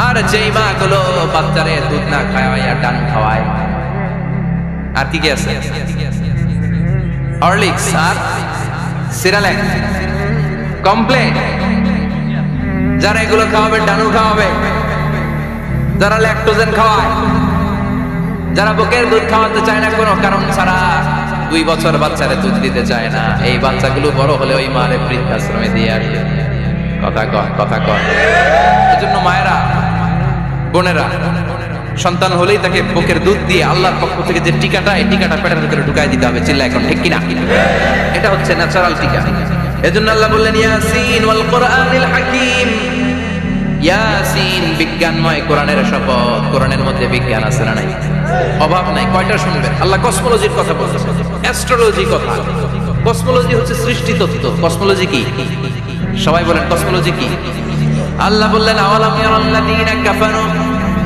আর যেই মা গুলো বাচ্চারে দুধ না খাওয়ায় আর ডান খাওয়ায়, আর কি কি আছে? হরলিক্স আর সিরালেক, কমপ্লেন, যারা এগুলো খাওয়াবে ডানু খাওয়াবে, যারা ল্যাকটোজেন খাওয়ায়, যারা বুকের দুধ খাওয়াতে চায় না কোনো কারণ ছাড়া, 2 বছর বাচ্চারে দুধ দিতে চায় না, এই বাচ্চাগুলো বড় হলে ওই মারে বৃদ্ধাশ্রমে দিয়ে আসবে। কথা কয়। এজন্য মায়েরা, বোনেরা, সন্তান হলেই তাকে বুকের দুধ দিয়ে আল্লাহর পক্ষ থেকে যে টিকাটা, এই টিকাটা পেটের ভিতরে ঢুকাই দিতে হবে। চিল্লা এখন ঠিক কিনা? এটা হচ্ছে ন্যাচারাল টিকা। এজন্য আল্লাহ বললেন ইয়াসিন ওয়াল কোরআনিল হাকিম। ইয়াসিন, বিজ্ঞানময় কোরআনের শপথ। কোরআনের মধ্যে বিজ্ঞান আছে না নাই? অভাব নাই। কয়টা শুনবেন? আল্লাহ কসমোলজির কথা বলছেন, অ্যাস্ট্রোলজি কথা। কসমোলজি হচ্ছে সৃষ্টি তত্ত্ব। কসমোলজি কি? সবাই বলেন কসমোলজি কি? আল্লাহ বললেন আওয়ালাম ইয়ারাল্লাযীনা কাফারু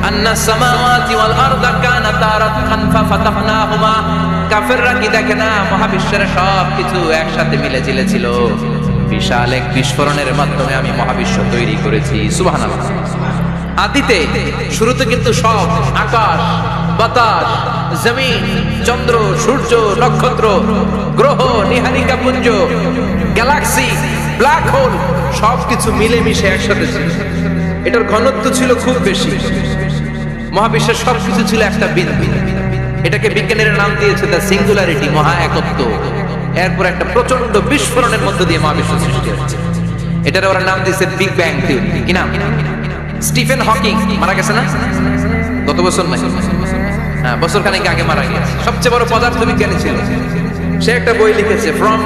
আন্নাস সামাওয়াতি ওয়াল আরদা কানাতা রাতকান ফাফাতাহনাহুমা। কাফেররা কি দেখে না মহাবিশ্বের সব কিছু একসাথে মিলে ঝিলে ছিল, বিশাল এক বিস্ফোরণের মাধ্যমে আমি মহাবিশ্ব তৈরি করেছি। সুবহানাল্লাহ। আদিতে, শুরুতে কিন্তু সব আকাশ, বাতাস, জমিন, চন্দ্র, সূর্য, নক্ষত্র, গ্রহ, মণিহারিকা পুঞ্জ, গ্যালাক্সি, ব্ল্যাক হোল সবকিছু মিলেমিশে একসাথে ছিল। এটার ঘনত্ব ছিল খুব বেশি। মহাবিশ্বের সবকিছু ছিল একটা বিন্দু। এটাকে বিজ্ঞানীরা নাম দিয়েছে দ্য সিঙ্গুলারিটি, মহা একত্ব। এরপর একটা প্রচন্ড বিস্ফোরণের মধ্য দিয়ে মহাবিশ্ব সৃষ্টি হচ্ছে। এটার ওরা নাম দিয়েছে বিগ ব্যাং থিওরি। কি নাম? স্টিফেন হকিং মারা গেছে না গত বছর? নাই, হ্যাঁ, বছর খানেক আগে মারা গেছে। সবচেয়ে বড় পদার্থবিজ্ঞানী ছিল। সে একটা বই লিখেছে, from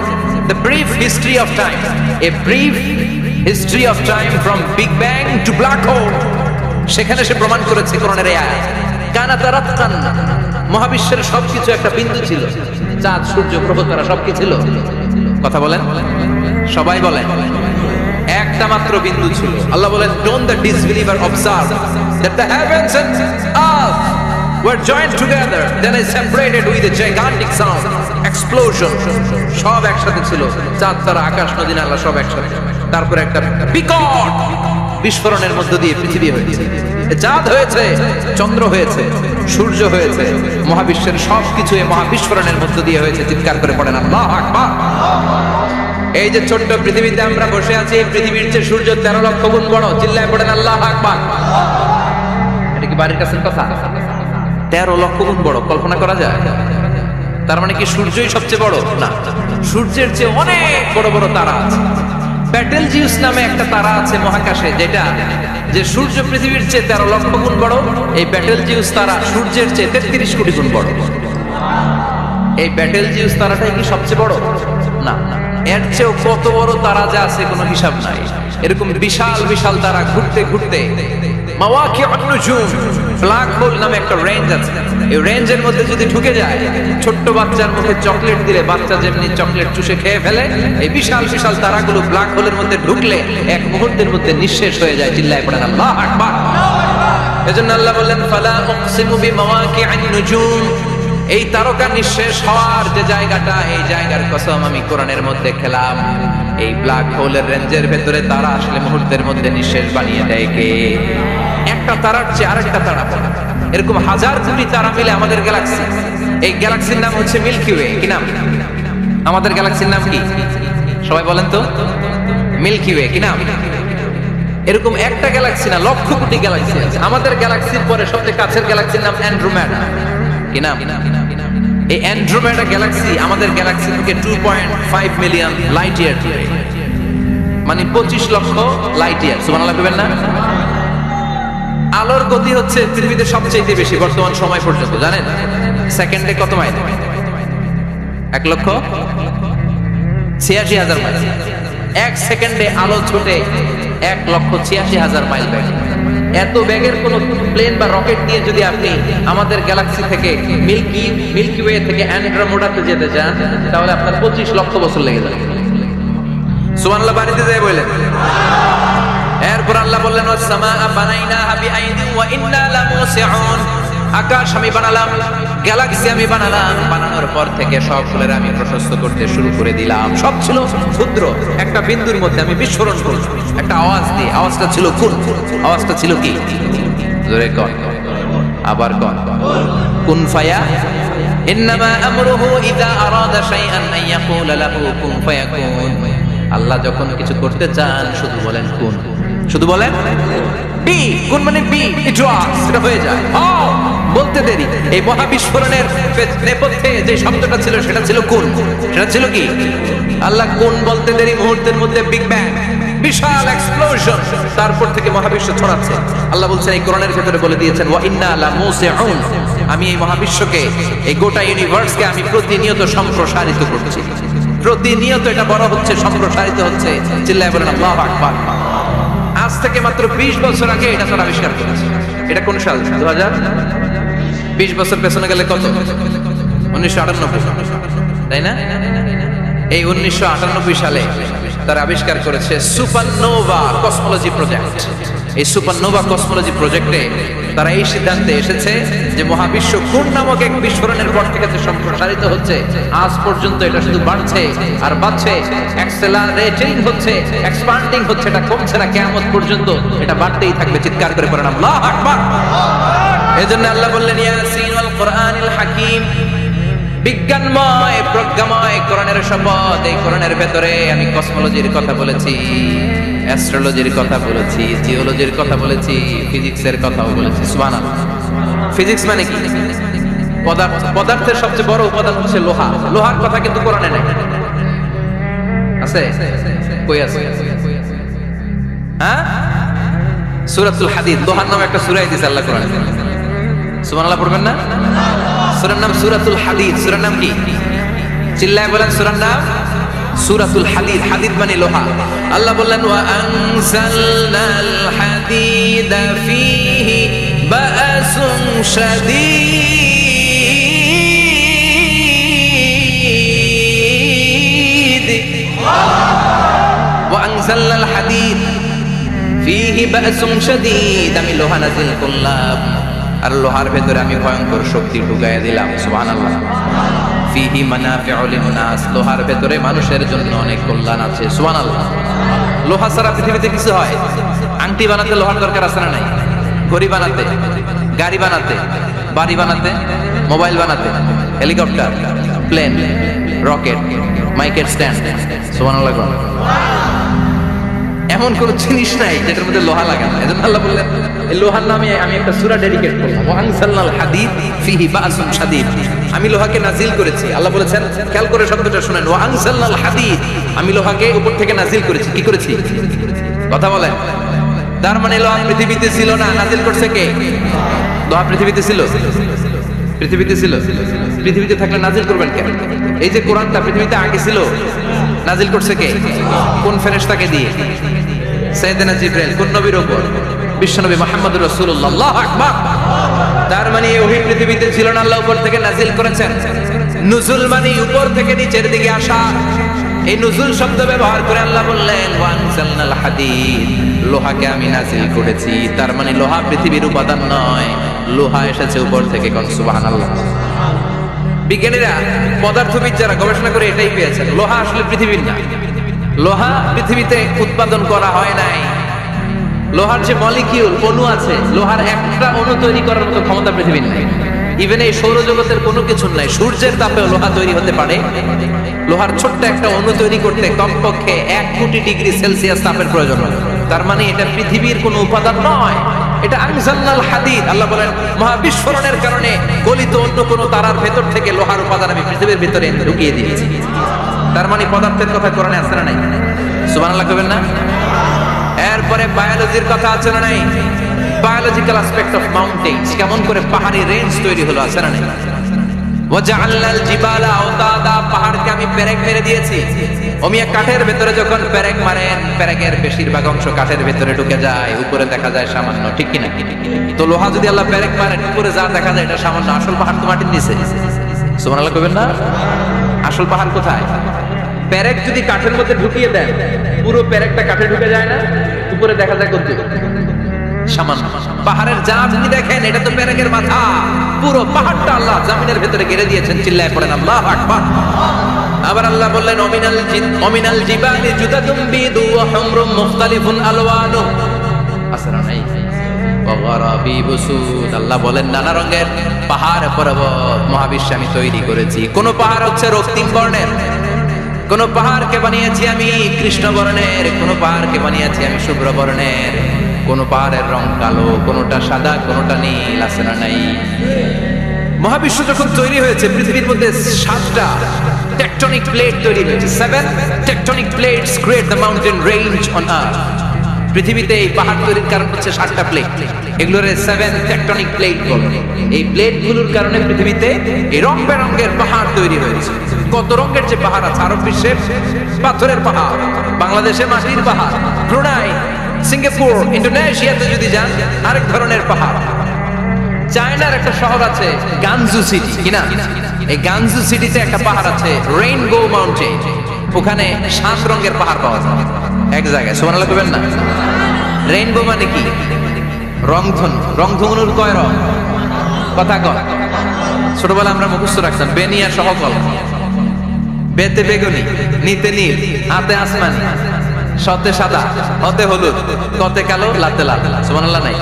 the brief history of time, a brief history of time from big bang two black hole. সেখানে সে প্রমাণ করেছে কোরআনের এই আয়াত, কানা তারাতকান, মহাবিশ্বের সবকিছু একটা বিন্দু ছিল। চাঁদ, সূর্য, গ্রহ, তারা সবকিছু ছিল। কথা বলেন, সবাই বলেন, একটা মাত্র বিন্দু ছিল। আল্লাহ বলেন, don't the disbeliever observe that the heavens and earth were joined together, then I separated with a gigantic sound, explosion. সব একসাথে ছিল, চাঁদ, তারা, আকাশ, নদী, নালা সব একসাথে। তারপর একটা বিকট বিস্ফোরণের মধ্য দিয়ে পৃথিবী হয়েছে, চাঁদ হয়েছে, চন্দ্র হয়েছে, সূর্য হয়েছে, মহাবিশ্বের সবকিছু এই মহাবিস্ফোরণের মধ্য দিয়ে হয়েছে। চিৎকার করে পড়েন আল্লাহু আকবার। এই যে ছোট্ট পৃথিবীতে আমরা বসে আছি, এই পৃথিবীর চেয়ে সূর্য 13 লক্ষ গুণ বড়। চিল্লায় পড়েন আল্লাহু আকবার। এটা কি বাড়ির কাছের কথা? 13 লক্ষ গুণ বড়, কল্পনা করা যায়? তার মানে কি সূর্যই সবচেয়ে বড়? না, সূর্যের চেয়ে অনেক বড় বড় তারা আছে। ব্যাটেলজিউস নামে একটা তারা আছে মহাকাশে, যেটা যে সূর্য পৃথিবীর চেয়ে 13 লক্ষ গুণ বড়। এই ব্যাটেলজিউস তারা সূর্যের চেয়ে 33 কোটি গুণ বড়। এই ব্যাটেলজিউস তারাটাই কি সবচেয়ে বড়? না, এর চেয়েও কত বড় তারা যা আছে কোনো হিসাব নাই। এরকম বিশাল বিশাল তারা ঘুরতে ঘুরতে মাওয়াকিউন নুজুম, ব্ল্যাক হোল নামে একটা রেঞ্জ আছে। এই রেঞ্জের মধ্যে যদি ঢুকে যায়, ছোট্ট বাচ্চার মুখে চকলেট দিলে বাচ্চা যেমনি চকলেট চুষে খেয়ে ফেলে, এই বিশাল বিশাল তারাগুলো ব্ল্যাক হোলের মধ্যে ঢুকলে এক মুহূর্তের মধ্যে নিঃশেষ হয়ে যায়। চিল্লায় পড়েন আল্লাহু আকবার। এজন্য আল্লাহ বললেন, ফালা উকসিমু বিমাওয়াকিউন নুজুম, এই তারকা নিঃশেষ হওয়ার যে জায়গাটা, এই জায়গার কসম আমি কোরআনের মধ্যে খেলাম। এই ব্ল্যাক হোলের রেঞ্জের ভেতরে তারা আসলে মুহূর্তের মধ্যে নিঃশেষ বানিয়ে দেয় কে? একটা তারার চেয়ে আরেকটা তারা পড়ে। এরকম হাজার কোটি তারা মিলে আমাদের গ্যালাক্সি। এই গ্যালাক্সির নাম হচ্ছে মিল্কি ওয়ে। কি নাম? আমাদের গ্যালাক্সির নাম কি? সবাই বলেন তো। Milky way. কি নাম? এরকম একটা গ্যালাক্সি না, লক্ষ কোটি গ্যালাক্সি আছে। আমাদের গ্যালাক্সির পরে সবচেয়ে কাছের গ্যালাক্সির নাম অ্যান্ড্রোমেডা। কি নাম? এই অ্যান্ড্রোমেডা গ্যালাক্সি আমাদের গ্যালাক্সি থেকে 2.5 মিলিয়ন লাইট ইয়ার দূরে, মানে 25 লক্ষ লাইট ইয়ার। সুবহানাল্লাহ বলবেন না? আলোর গতি হচ্ছে পৃথিবীতে সবচেয়ে বেশি বর্তমান সময় পর্যন্ত, জানেন? সেকেন্ডে কত মাইল? 1,86,000 মাইল। এক সেকেন্ডে আলো ছোটে 1,86,000 মাইল বেগে। এত বেগের কোন প্লেন বা রকেট দিয়ে যদি আপনি আমাদের গ্যালাক্সি থেকে মিল্কি ওয়ে থেকে অ্যান্ড্রোমেডাতে যেতে চান, তাহলে আপনার 25 লক্ষ বছর লেগে যাবে। সুবহানাল্লাহ বাড়িতে যায় বলেন। এরপর আল্লাহ বললেন, ওয়াস-সামাআ বানাইনাহা বিআইদিন ওয়া ইন্না লামুসিউন, আকাশ আমি বানালাম, গ্যালাক্সি আমি বানালাম। বানানোর পর থেকে সবগুলোর আমি প্রশস্ত করতে শুরু করে দিলাম। সব ছিল ক্ষুদ্র, একটা বিন্দুর মধ্যে আমি বিস্ফোরণ করলাম একটা আওয়াজ দিয়ে। আওয়াজটা ছিল কুন। আওয়াজটা ছিল কি? জোরে কর, আবার কর। কুন ফায়া ইন্নামা আমরুহু ইযা আরাদা শাইআন আন ইয়াকুলা লাহু কুন ফায়াকুন। আল্লাহ যখন কিছু করতে চান শুধু বলেন কুন, শুধু বলেন বি। কুন মানে বি, ইট ওয়াজ, এটা হয়ে যায়। বলতে দেরি। এই মহাবিস্ফোরণের নেপথ্যে যে শব্দটা ছিল সেটা ছিল কুন। সেটা ছিল কি? আল্লাহ কুন বলতে দেরি, মুহূর্তের মধ্যে বিগ ব্যাং, বিশাল এক্সপ্লোশন, তারপর থেকে মহাবিশ্ব ছড়াচ্ছে। আল্লাহ বলছেন, এই কোরআনের ভেতরে বলে দিয়েছেন, ওয়া ইন্না লামুসিউন, আমি এই মহাবিশ্বকে, এই গোটা ইউনিভার্সকে আমি প্রতিনিয়ত সম্প্রসারিত করছি। প্রতিনিয়ত এটা বড় হচ্ছে, সম্প্রসারিত হচ্ছে। চিল্লায় বলেন আল্লাহু আকবার। আজ থেকে মাত্র 20 বছর আগে এটা তারা আবিষ্কার করেছে। এটা কোন সাল? 2000। 20 বছর পেছনে গেলে কত? 1998, তাই না? এই 1998 সালে তারা আবিষ্কার করেছে সুপারনোভা কসমোলজি প্রজেক্ট। এই সুপারনোভা কসমোলজি প্রজেক্টে তারা এই সিদ্ধান্তে এসেছে যে মহাবিশ্ব কোন নামক এক বিস্ফোরণের পর থেকে যে সম্প্রসারিত হচ্ছে, আজ পর্যন্ত এটা শুধু বাড়ছে আর বাড়ছে, অ্যাক্সেলারেটিং হচ্ছে, এক্সপান্ডিং হচ্ছে, এটা কমছে না। কিয়ামত পর্যন্ত এটা বাড়তেই থাকবে। চিৎকার করে পড়েন আল্লাহু আকবার। এজন্য আল্লাহ বললেন, ইয়াসিন ওয়াল কুরআনিল হাকীম, বিজ্ঞানময় প্রজ্ঞাময় কোরআনের শপথ, এই কোরআনের ভেতরে আমি কসমোলজির কথা বলেছি, অ্যাস্ট্রোলজির কথা বলেছি, জিওলজির কথা বলেছি, ফিজিক্সের কথাও বলেছি। সুবহানাল্লাহ। ফিজিক্স মানে কি? পদার্থের সবচেয়ে বড় উপাদান হচ্ছে লোহা। লোহার কথা কিন্তু কোরআনে নাই। আছে? কই আছে? হ্যাঁ, সূরাতুল হাদিদ, লোহার নামে একটা সূরা দিয়েছে আল্লাহ কোরআনে। সুবহানাল্লাহ পড়বেন না? সূরার নাম সূরাতুল হাদিদ। সূরার নাম কি? চিল্লায় বলেন সূরার নাম সূরাতুল হাদিদ। হাদিদ মানে লোহা। আল্লাহ বললেন ওয়া আনজালনাল হাদিদা ফীহি বা'সুন শাদীদ। ওয়া আনজালনাল হাদিদ ফীহি বা'সুন শাদীদ। আমি লোহা নাযিল করলাম, আর লোহার ভেতরে আমি ভয়ঙ্কর শক্তি ঢুকাইয়া দিলাম। সুবহানাল্লাহ। ফিহি মানাফিউ লিন-নাস, লোহার ভেতরে মানুষের জন্য অনেক কল্যাণ আছে। সুবহানাল্লাহ। লোহা ছাড়া পৃথিবীতে কিছু হয়? আংটি বানাতে লোহার দরকার আছে না নাই? ঘড়ি বানাতে, গাড়ি বানাতে, বাড়ি বানাতে, মোবাইল বানাতে, হেলিকপ্টার, প্লেন, রকেট, মাইকের স্ট্যান্ড। সুবহানাল্লাহ। এমন কোন জিনিস নাই যেটার মধ্যে লোহা লাগে না। এজন্য আল্লাহ বললেন এই লোহার নামে আমি একটা সূরা ডেডিকেট করলাম, ওয়া আনজালনাল হাদিদ ফীহি বা'সুন শাদীদ। আমি লোহাকে নাজিল করেছি। আল্লাহ বলেছেন, খেয়াল করে শব্দটা শুনেন, ওয়া আনজালনাল হাদিদ, আমি লোহাকে উপর থেকে নাজিল করেছি। কি করেছি? কথা বলেন। তার মানে লোহা পৃথিবীতে ছিল না, নাজিল করছে কে? লোহা পৃথিবীতে ছিল? পৃথিবীতে ছিল। পৃথিবীতে থাকলে নাজিল করবেন কেন? এই যে কোরআনটা পৃথিবীতে আগে ছিল, নাজিল করছে কে? কোন ফেরেশতাকে দিয়ে? সাইয়েদনা জিবরাইল। কোন নবীর উপর? বিশ্বনবী মুহাম্মদুর রাসূলুল্লাহ। আল্লাহু আকবার। তার মানে এই ওহী পৃথিবীতে ছিল না, আল্লাহ উপর থেকে নাজিল করেছেন। নুজুল মানে উপর থেকে নিচের দিকে আসা। এই নুজুল শব্দ ব্যবহার করে আল্লাহ বললেন ওয়া আনজালনাল হাদিদ, লোহাকে আমি নাজিল করেছি। তার মানে লোহা পৃথিবীর উপাদান নয়, লোহা এসেছে উপর থেকে। কোন সুবহানাল্লাহ। বিজ্ঞানীরা, পদার্থবিদ যারা গবেষণা করে এটাই পেয়েছেন, লোহা আসলে পৃথিবীর না। লোহা পৃথিবীতে উৎপাদন করা হয় নাই। লোহার যে মলিকিউল, অণু আছে, লোহার একটা অণু তৈরি করার মতো ক্ষমতা পৃথিবীর নাই। ইভেন এই সৌরজগতের কোনো কিছু নাই। সূর্যের তাপেও লোহা তৈরি হতে পারে। লোহার ছোট্ট একটা অণু তৈরি করতে কমপক্ষে 1 কোটি ডিগ্রি সেলসিয়াস তাপের প্রয়োজন হয়। তার মানে এটা পৃথিবীর কোনো উপাদান নয়, এটা আনজালনাল হাদিদ। আল্লাহ বলেন মহাবিস্ফোরণের কারণে গলিত অন্য কোনো তারার ভেতর থেকে লোহার উপাদান আমি পৃথিবীর ভিতরে ঢুকিয়ে দিয়েছি। তার মানে পদার্থের কথা কোরআনে আছে না নাই? সুবহানাল্লাহ কইবেন না? এরপরে বায়োলজির কথা আছে না নাই? বায়োলজিক্যাল অ্যাসপেক্ট অফ মাউন্টেন্স, কেমন করে পাহাড়ি রেঞ্জ তৈরি হলো, আছে না নাই? ওয়াজআলনাল জিবালা আওতাদা, পাহাড়কে আমি পেরেক মেরে দিয়েছি। ওমিয়া কাঠের ভেতরে যখন পেরেক মারেন, পেরেকের বেশিরভাগ অংশ কাঠের ভেতরে ঢুকে যায়, উপরে দেখা যায় সামান্য, ঠিক কি না? তো লোহা যদি আল্লাহ পেরেক মারেন, উপরে যা দেখা যায় এটা সামান্য, আসল পাহাড় তো মাটির নিচে। সুবহানাল্লাহ কইবেন না? আসল পাহাড় কোথায়? পেরেক যদি কাঠের মধ্যে ঢুকিয়ে দেন, পুরো পেরেকটা কাঠে ঢুকে যায় না, উপরে দেখা যায় কত সামান্য। পাহাড়ের যা আপনি দেখেন এটা তো পেরেকের মাথা, পুরো পাহাড়টা আল্লাহ জমিনের ভেতরে ঘিরে দিয়েছেন। চিল্লায় পড়েন আল্লাহু আকবার। আবার আল্লাহ বললেন অমিনাল জিবালি জুদাদুম বিদু ওয়া হুমরুম মুখতালিফুন আলওয়ানু, আসরা নাই ওয়া গারাবিবু সুদ। আল্লাহ বলেন নানা রঙের পাহাড় পর্বত মহাবিশ্বে আমি তৈরি করেছি। কোন পাহাড় হচ্ছে রক্তিম বর্ণের, কোন পাহাড়কে বানিয়েছি আমি কৃষ্ণ বর্ণের, কোন পাহাড়কে বানিয়েছি আমি শুভ্র বর্ণের, কোন পাহাড়ের রং কালো, কোনটা সাদা, কোনটা নীল, আছে না নাই? মহাবিশ্ব যখন তৈরি হয়েছে, পৃথিবীর মধ্যে 7টা টেকটনিক প্লেট তৈরি হয়েছে। 7 tectonic plates create the mountain range on earth. পৃথিবীতে এই পাহাড় তৈরির কারণ হচ্ছে 7টা প্লেট, এগুলোরে 7 টেকটনিক প্লেট বলে। এই প্লেটগুলোর কারণে পৃথিবীতে এই রং বেরঙের পাহাড় তৈরি হয়েছে। কত রঙের যে পাহাড় আছে, আরব বিশ্বের পাথরের পাহাড়, বাংলাদেশে মাটির পাহাড়, ব্রুনাই, সিঙ্গাপুর, ইন্দোনেশিয়াতে যদি যান আরেক ধরনের পাহাড়। চায়নার একটা শহর আছে গানজু সিটি, কিনা? এই গানজু সিটিতে একটা পাহাড় আছে রেইনবো মাউন্টেন, ওখানে 7 রঙের পাহাড় পাওয়া যায় এক জায়গায়। সুবহানাল্লাহ কইবেন না? রেইনবো মানে কি? রংধনু। রংধনুর কয় রং? কথা কয়। ছোটবেলা আমরা মুখস্থ রাখতাম বেনিয়া সহকল, বেতে বেগুনি, নিতে নীল, হাতে আসমানি, সতে সাদা, হতে হলুদ, কতে কালো, লাতে লাল। সুবহানাল্লাহ নাই?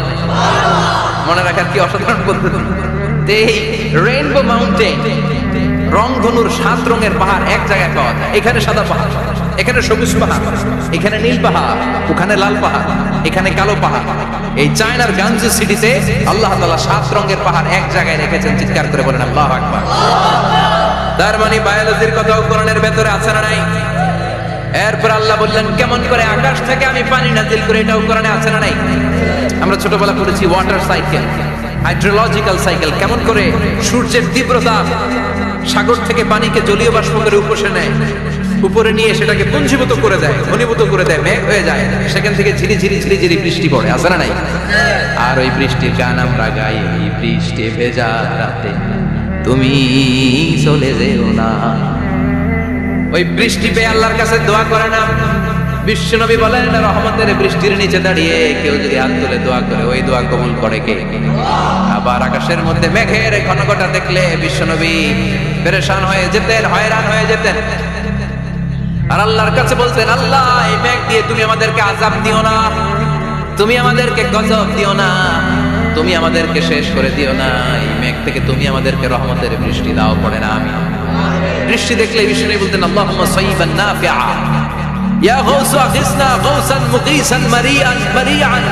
মনে রাখার কি অসাধারণ পদ্ধতি। এই রেইনবো মাউন্টেন, রংধনুর 7 রঙের পাহাড় এক জায়গায় পাওয়া যায়। এখানে সাদা পাহাড়, এখানে সবুজ পাহাড়, এখানে নীল পাহাড়, ওখানে লাল পাহাড়, এখানে কালো পাহাড়। এই চায়নার গাঞ্জু সিটিতে আল্লাহ তাআলা 7 রঙের পাহাড় এক জায়গায় রেখেছেন। চিৎকার করে বলেন আল্লাহু আকবার। তার মানে বায়োলজির কথাও কোরআনের ভেতরে আছে না নাই? এরপর আল্লাহ বললেন কেমন করে আকাশ থেকে আমি পানি নাজিল করে, এটাও কোরআনে আছে না নাই? আমরা ছোটবেলা পড়েছি ওয়াটার সাইকেল, হাইড্রোলজিক্যাল সাইকেল। কেমন করে সূর্যের তীব্রতা সাগর থেকে পানিকে জলীয় বাষ্প করে উপসে নেয়, উপরে নিয়ে সেটাকে পুঞ্জীভূত করে দেয়, ঘনীভূত করে দেয়, মেঘ হয়ে যায়, সেখান থেকে ঝিরি ঝিরি ঝিরি ঝিরি বৃষ্টি পড়ে, আছে না নাই? আর ওই বৃষ্টির গান আমরা গাই, এই বৃষ্টি ভেজা রাতে তুমি চলে যেও না। ওই বৃষ্টি পেয়ে আল্লাহর কাছে দোয়া করে না? বিশ্বনবী বলেন রহমতের বৃষ্টির নিচে দাঁড়িয়ে কেউ যদি হাত তুলে দোয়া করে, ওই দোয়া কবুল করে কে? আবার আকাশের মধ্যে মেঘের ঘনঘটা দেখলে বিশ্বনবী পেরেশান হয়ে যেতেন, হয়রান হয়ে যেতেন, আর আল্লাহর কাছে বলতেন আল্লাহ এই মেঘ দিয়ে তুমি আমাদেরকে আযাব দিও না, তুমি আমাদেরকে গজব দিও না, তুমি আমাদেরকে শেষ করে দিও না, এই মেঘ থেকে তুমি আমাদেরকে রহমতের বৃষ্টি দাও। পড়ে না আমি বৃষ্টি দেখলে বিষ্ণু বলতেন আল্লাহুম্মা সাইয়িবান নাফিআ ইয়া গাউসু আগিসনা গাউসান মুগীসান মারিআন মারিআন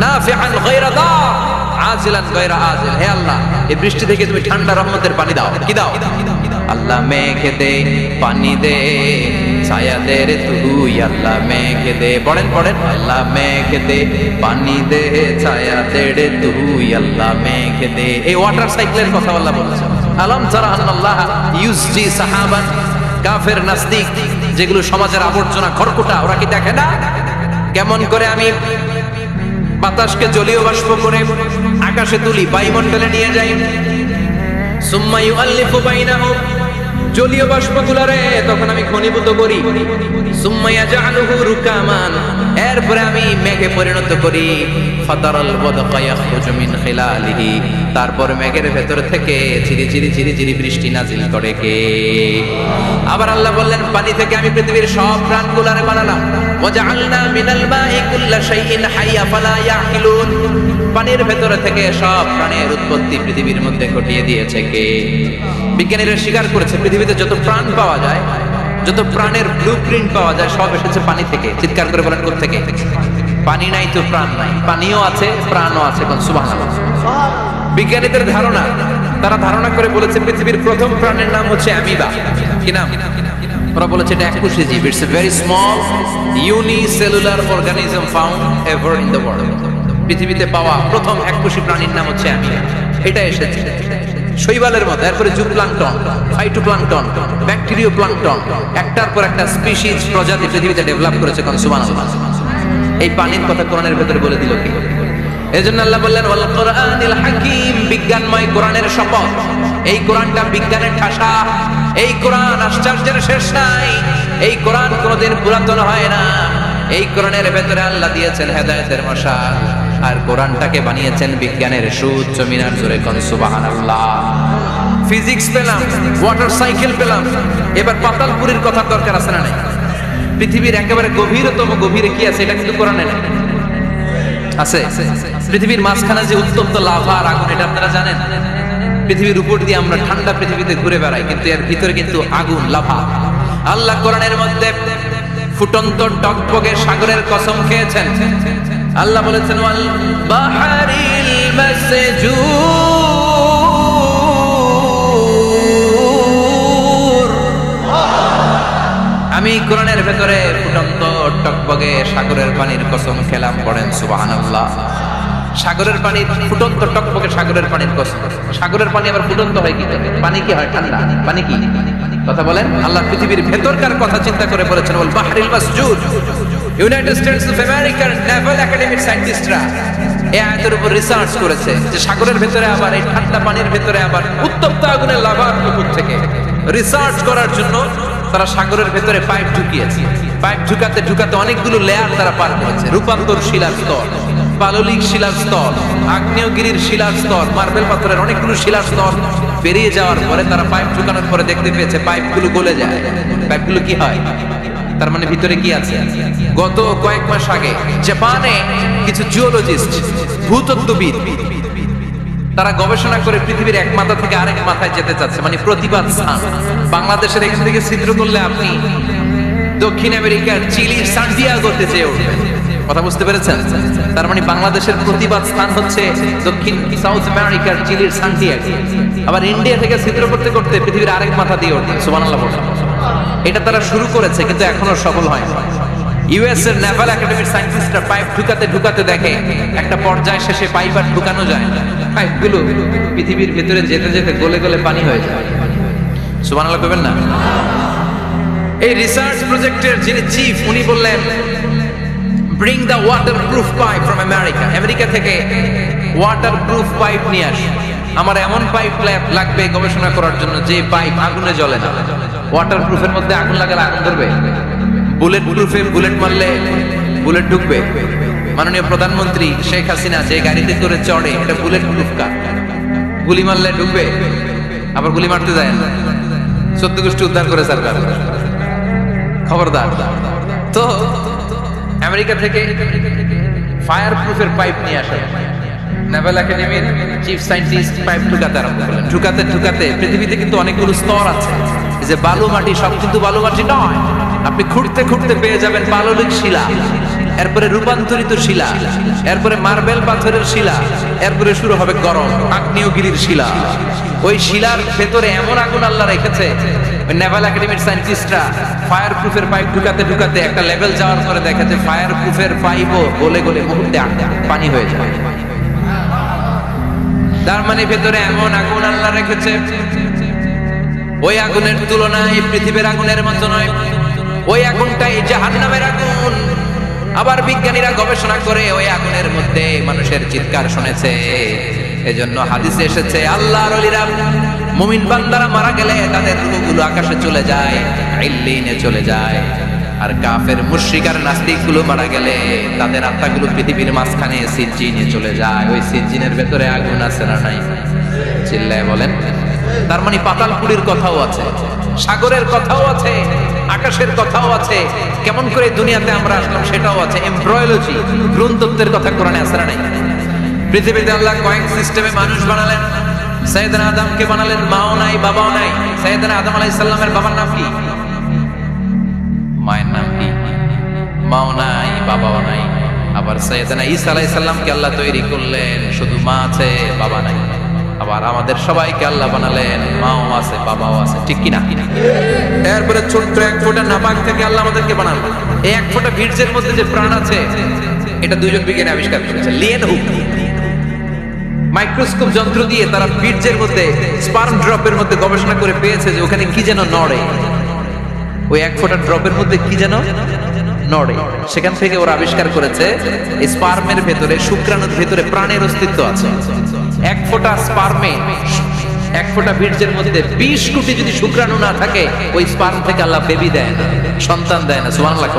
নাফিআন গায়রা দার আজিলান গায়রা আজিল। হে আল্লাহ এই বৃষ্টি থেকে তুমি ঠান্ডা রহমতের পানি দাও। কি দাও? আল্লাহ মেঘ দে, পানি দে, ছায়া দে রে তুই, আল্লাহ মেঘ দে। পড়েন পড়েন, আল্লাহ মেঘ দে, পানি দে, ছায়া দে রে তুই, আল্লাহ মেঘ দে। এই ওয়াটার সাইকেলের কথা আল্লাহ বলেছেন। আলম তারা আন্নাল্লাহ ইউসজি সাহাবান, কাফের নাস্তিক যেগুলো সমাজের আবর্জনা খড়কুটা, ওরা কি দেখে না কেমন করে আমি বাতাসকে জলীয় বাষ্প করে আকাশে তুলি, বায়ুমণ্ডলে নিয়ে যাই, সুম্মা ইউআল্লিফু বাইনাহুম, জলীয় বাষ্পগুলোরে তখন আমি ঘনীভূত করি, সুম্মা ইয়াজআলুহু রুকামান, এরপরে আমি মেঘে পরিণত করি, ফাতারাল ওয়াদকা ইয়াখরুজু মিন খিলালিহি, তারপর মেঘের ভেতর থেকে ঝিরি ঝিরি ঝিরি ঝিরি বৃষ্টি নাজিল করে কে? আবার আল্লাহ বললেন পানি থেকে আমি পৃথিবীর সব প্রাণগুলোরে বানালাম, ওয়াজআলনা মিনাল মাই কুল্লা শাইইন হাইয়া ফালা ইয়াকিলুন, পানির ভেতর থেকে সব প্রাণের উৎপত্তি পৃথিবীর মধ্যে ঘটিয়ে দিয়েছে কে? বিজ্ঞানীরা স্বীকার করেছে পৃথিবীতে যত প্রাণ পাওয়া যায়, যত প্রাণের ব্লুপ্রিন্ট পাওয়া যায় সব এসেছে পানি থেকে। চিৎকার করে বলেন কোথা থেকে? পানি নাই তো প্রাণ নাই, পানিও আছে প্রাণও আছে। কোন সুবহানাল্লাহ। বিজ্ঞানীদের ধারণা, তারা ধারণা করে বলেছে পৃথিবীর প্রথম প্রাণের নাম হচ্ছে অ্যামিবা। কি নাম? ওরা বলেছে এটা এককোষী জীব, it's a very small unicellular organism found ever in the world. পৃথিবীতে পাওয়া প্রথম এককোষী প্রাণীর নাম হচ্ছে অ্যামিবা। এটা এসেছে শৈবালের মধ্যে, এরপরে জুপ্লাঙ্কটন, ফাইটোপ্লাঙ্কটন, ব্যাকটেরিও প্লাঙ্কটন, একটার পর একটা স্পিসিস প্রজাতি পৃথিবীতে ডেভেলপ করেছে। কোন সুবহানাল্লাহ। এই পানির কথা কোরআনের ভেতরে বলে দিল কি? এজন্য আল্লাহ বললেন ওয়াল কোরআনিল হাকীম, বিজ্ঞানময় কোরআনের শপথ। এই কোরআনটা বিজ্ঞানের ঠাসা, এই কোরআন আশ্চর্যের শেষ নাই, এই কোরআন কোনোদিন পুরাতন হয় না। এই কোরআনের ভেতরে আল্লাহ দিয়েছেন হেদায়েতের মশাল, আর কোরআনটাকে বানিয়েছেন বিজ্ঞানের সুউচ্চ মিনার। জোরে কোন সুবহানাল্লাহ। ফিজিক্স পেলাম, ওয়াটার সাইকেল পেলাম, এবার পাতালপুরীর কথা দরকার আছে না নাই? পৃথিবীর একেবারে গভীরতম গভীরে কি আছে এটা কিন্তু কোরআনে নেই, আছে? পৃথিবীর মাঝখানে যে উত্তপ্ত লাভা আর আগুন, এটা আপনারা জানেন? পৃথিবীর উপর দিয়ে আমরা ঠান্ডা পৃথিবীতে ঘুরে বেড়াই, কিন্তু এর ভিতরে কিন্তু আগুন, লাভা। আল্লাহ কোরআনের মধ্যে ফুটন্ত টকবগে সাগরের কসম খেয়েছেন। আল্লাহ বলেছেন ওয়াল বাহরিল মাসজুর, আমি কোরআনের ভেতরে ফুটন্ত টকবগে সাগরের পানির কসম খেলাম। পড়েন সুবহানাল্লাহ। সাগরের পানি ফুটন্ত টকবগে, সাগরের পানির কসম। সাগরের পানি আবার ফুটন্ত হয় কি করে? পানি কি হয় ঠান্ডা? পানি কি কথা বলেন? আল্লাহ পৃথিবীর ভেতরকার কথা চিন্তা করে বলেছেন ওয়াল বাহরিল মাসজুর। ইউনাইটেড স্টেটস অফ আমেরিকার নেভাল একাডেমির সায়েন্টিস্টরা এই আয়াতের উপর রিসার্চ করেছে যে সাগরের ভেতরে আবার এই ঠান্ডা পানির ভেতরে আবার উত্তপ্ত আগুনের লাভার উপর থেকে রিসার্চ করার জন্য তারা সাগরের ভেতরে পাইপ ঢুকিয়েছে। পাইপ ঢুকাতে ঢুকাতে অনেকগুলো লেয়ার তারা পার করেছে। রূপান্তর শিলার স্তর, পাললিক শিলার স্তর, আগ্নেয়গিরির শিলার স্তর, মার্বেল পাথরের অনেকগুলো শিলার স্তর পেরিয়ে যাওয়ার পরে তারা পাইপ ঢুকানোর পরে দেখতে পেয়েছে পাইপগুলো গলে যায়। পাইপগুলো কি হয়? তার মানে ভিতরে কি আছে? গত কয়েক মাস আগে জাপানে কিছু জিওলজিস্ট, ভূতত্ত্ববিদ তারা গবেষণা করে পৃথিবীর এক মাথা থেকে আরেক মাথায় যেতে চাচ্ছে, মানে প্রতিবাদ স্থান। বাংলাদেশের এখান থেকে ছিদ্র করলে আপনি দক্ষিণ আমেরিকার চিলির সান্টিয়াগোতে যেয়ে উঠবেন। কথা বুঝতে পেরেছেন? তার মানে বাংলাদেশের প্রতিবাদ স্থান হচ্ছে দক্ষিণ সাউথ আমেরিকার চিলির সান্টিয়াগো। আবার ইন্ডিয়া থেকে ছিদ্র করতে করতে পৃথিবীর আরেক মাথা দিয়ে উঠবে। সুবহানাল্লাহ বলেন। এটা তারা শুরু করেছে, কিন্তু এখনো সফল হয়নি। ইউএস এর নেভাল একাডেমির সায়েন্টিস্টরা পাইপ ঢুকাতে ঢুকাতে দেখে একটা পর্যায় শেষে পাইপ আর ঢুকানো যায় না, পাইপগুলো পৃথিবীর ভিতরে যেতে যেতে গলে গলে পানি হয়ে যায়। সুবহানাল্লাহ কইবেন না? এই রিসার্চ প্রজেক্টের যিনি চিফ, উনি বললেন bring the waterproof pipe from America. America থেকে ওয়াটারপ্রুফ পাইপ নিয়ে আসুন। আমার এমন পাইপ লাগবে গবেষণা করার জন্য যে পাইপ আগুনে জ্বলে না। ওয়াটারপ্রুফের মধ্যে আগুন লাগালে আগুন ধরবে? বুলেট প্রুফে বুলেট মারলে বুলেট ঢুকবে? মাননীয় প্রধানমন্ত্রী শেখ হাসিনা যে গাড়িতে করে চড়ে, এটা বুলেট প্রুফ কার? গুলি মারলে ঢুকবে? আবার গুলি মারতে যায় না। 14 গোষ্ঠী উদ্ধার করে সরকার, খবরদার। তো আমেরিকা থেকে ফায়ার প্রুফের পাইপ নিয়ে আসে নেভাল একাডেমির চিফ সায়েন্টিস্ট। পাইপ ঢুকাতে আরম্ভ করলেন। ঢুকাতে ঢুকাতে পৃথিবীতে কিন্তু অনেকগুলো স্তর আছে। এই যে বালু মাটি, সব কিন্তু বালু মাটি নয়। আপনি খুঁড়তে খুঁড়তে পেয়ে যাবেন পাললিক শিলা, এরপরে রূপান্তরিত শিলা, এরপরে মার্বেল পাথরের শিলা, এরপরে শুরু হবে গরম আগ্নেয়গিরির শিলা। ওই শিলার ভেতরে এমন আগুন আল্লাহ রেখেছে, ওই নেভাল একাডেমির সায়েন্টিস্টরা ফায়ার প্রুফের পাইপ ঢুকাতে ঢুকাতে একটা লেভেল যাওয়ার পরে দেখে যে ফায়ার প্রুফের পাইপও গলে গলে মুহূর্তে পানি হয়ে যায়। তার মানে ভেতরে এমন আগুন আল্লাহ রেখেছে, ওই আগুনের তুলনায় পৃথিবীর আগুনের মতো নয়। ওই আগুনটাই জাহান্নামের আগুন। আবার বিজ্ঞানীরা গবেষণা করে ওই আগুনের মধ্যে মানুষের চিৎকার শুনেছে। এজন্য হাদিসে এসেছে আল্লাহর ওলিরা, মুমিন বান্দারা মারা গেলে তাদের রূহগুলো আকাশে চলে যায়, ইল্লিনে চলে যায়। আর কাফের মুশরিক আর নাস্তিক গুলো মারা গেলে তাদের আত্মাগুলো পৃথিবীর মাঝখানে সিজ্জিনে চলে যায়। ওই সিজ্জিনের ভেতরে আগুন আছে না নাই? চিল্লায় বলেন। তার মানে পাতালপুরীর কথাও আছে, সাগরের কথাও আছে, আকাশের কথাও আছে। কেমন করে দুনিয়াতে আমরা আসলাম সেটাও আছে। এমব্রয়োলজি, ভ্রূণতত্ত্বের কথা কোরআনে আছে না নাই? পৃথিবীতে আল্লাহ কয়েক সিস্টেমে মানুষ বানালেন। সাইয়েদনা আদমকে বানালেন, মাও নাই বাবাও নাই। সাইয়েদনা আদম আলাইহিস সালামের বাবার নাম কি? মায়ের নাম কি? মাও নাই বাবাও নাই। আবার সাইয়েদনা ঈসা আলাইহিস সালামকে আল্লাহ তৈরি করলেন, শুধু মা আছে বাবা নাই। আবার আমাদের সবাইকে আল্লাহ বানালেন, মাও আছে বাবাও আছে, ঠিক কিনা? এরপরে ছোট্ট এক ফোঁটা নাপাক থেকে আল্লাহ আমাদেরকে বানালেন। এই এক ফোঁটা বীর্যের মধ্যে যে প্রাণ আছে, এটা দুইজন বিজ্ঞানী আবিষ্কার করেছে। লিয়েন হুক মাইক্রোস্কোপ যন্ত্র দিয়ে তারা বীর্যের মধ্যে, স্পার্ম ড্রপের মধ্যে গবেষণা করে পেয়েছে যে ওখানে কি যেন নড়ে। ওই এক ফোঁটা ড্রপের মধ্যে কি যেন নড়ে। সেখান থেকে ওরা আবিষ্কার করেছে এই স্পার্মের ভেতরে, শুক্রাণুর ভেতরে প্রাণের অস্তিত্ব আছে। এক ফোঁটা স্পার্মে, এক ফোঁটা বীর্যের মধ্যে 20 কোটি যদি শুক্রাণু না থাকে, ওই স্পার্ম থেকে আল্লাহ বেবি দেয় না, সন্তান দেয় না। সুবহানাল্লাহ।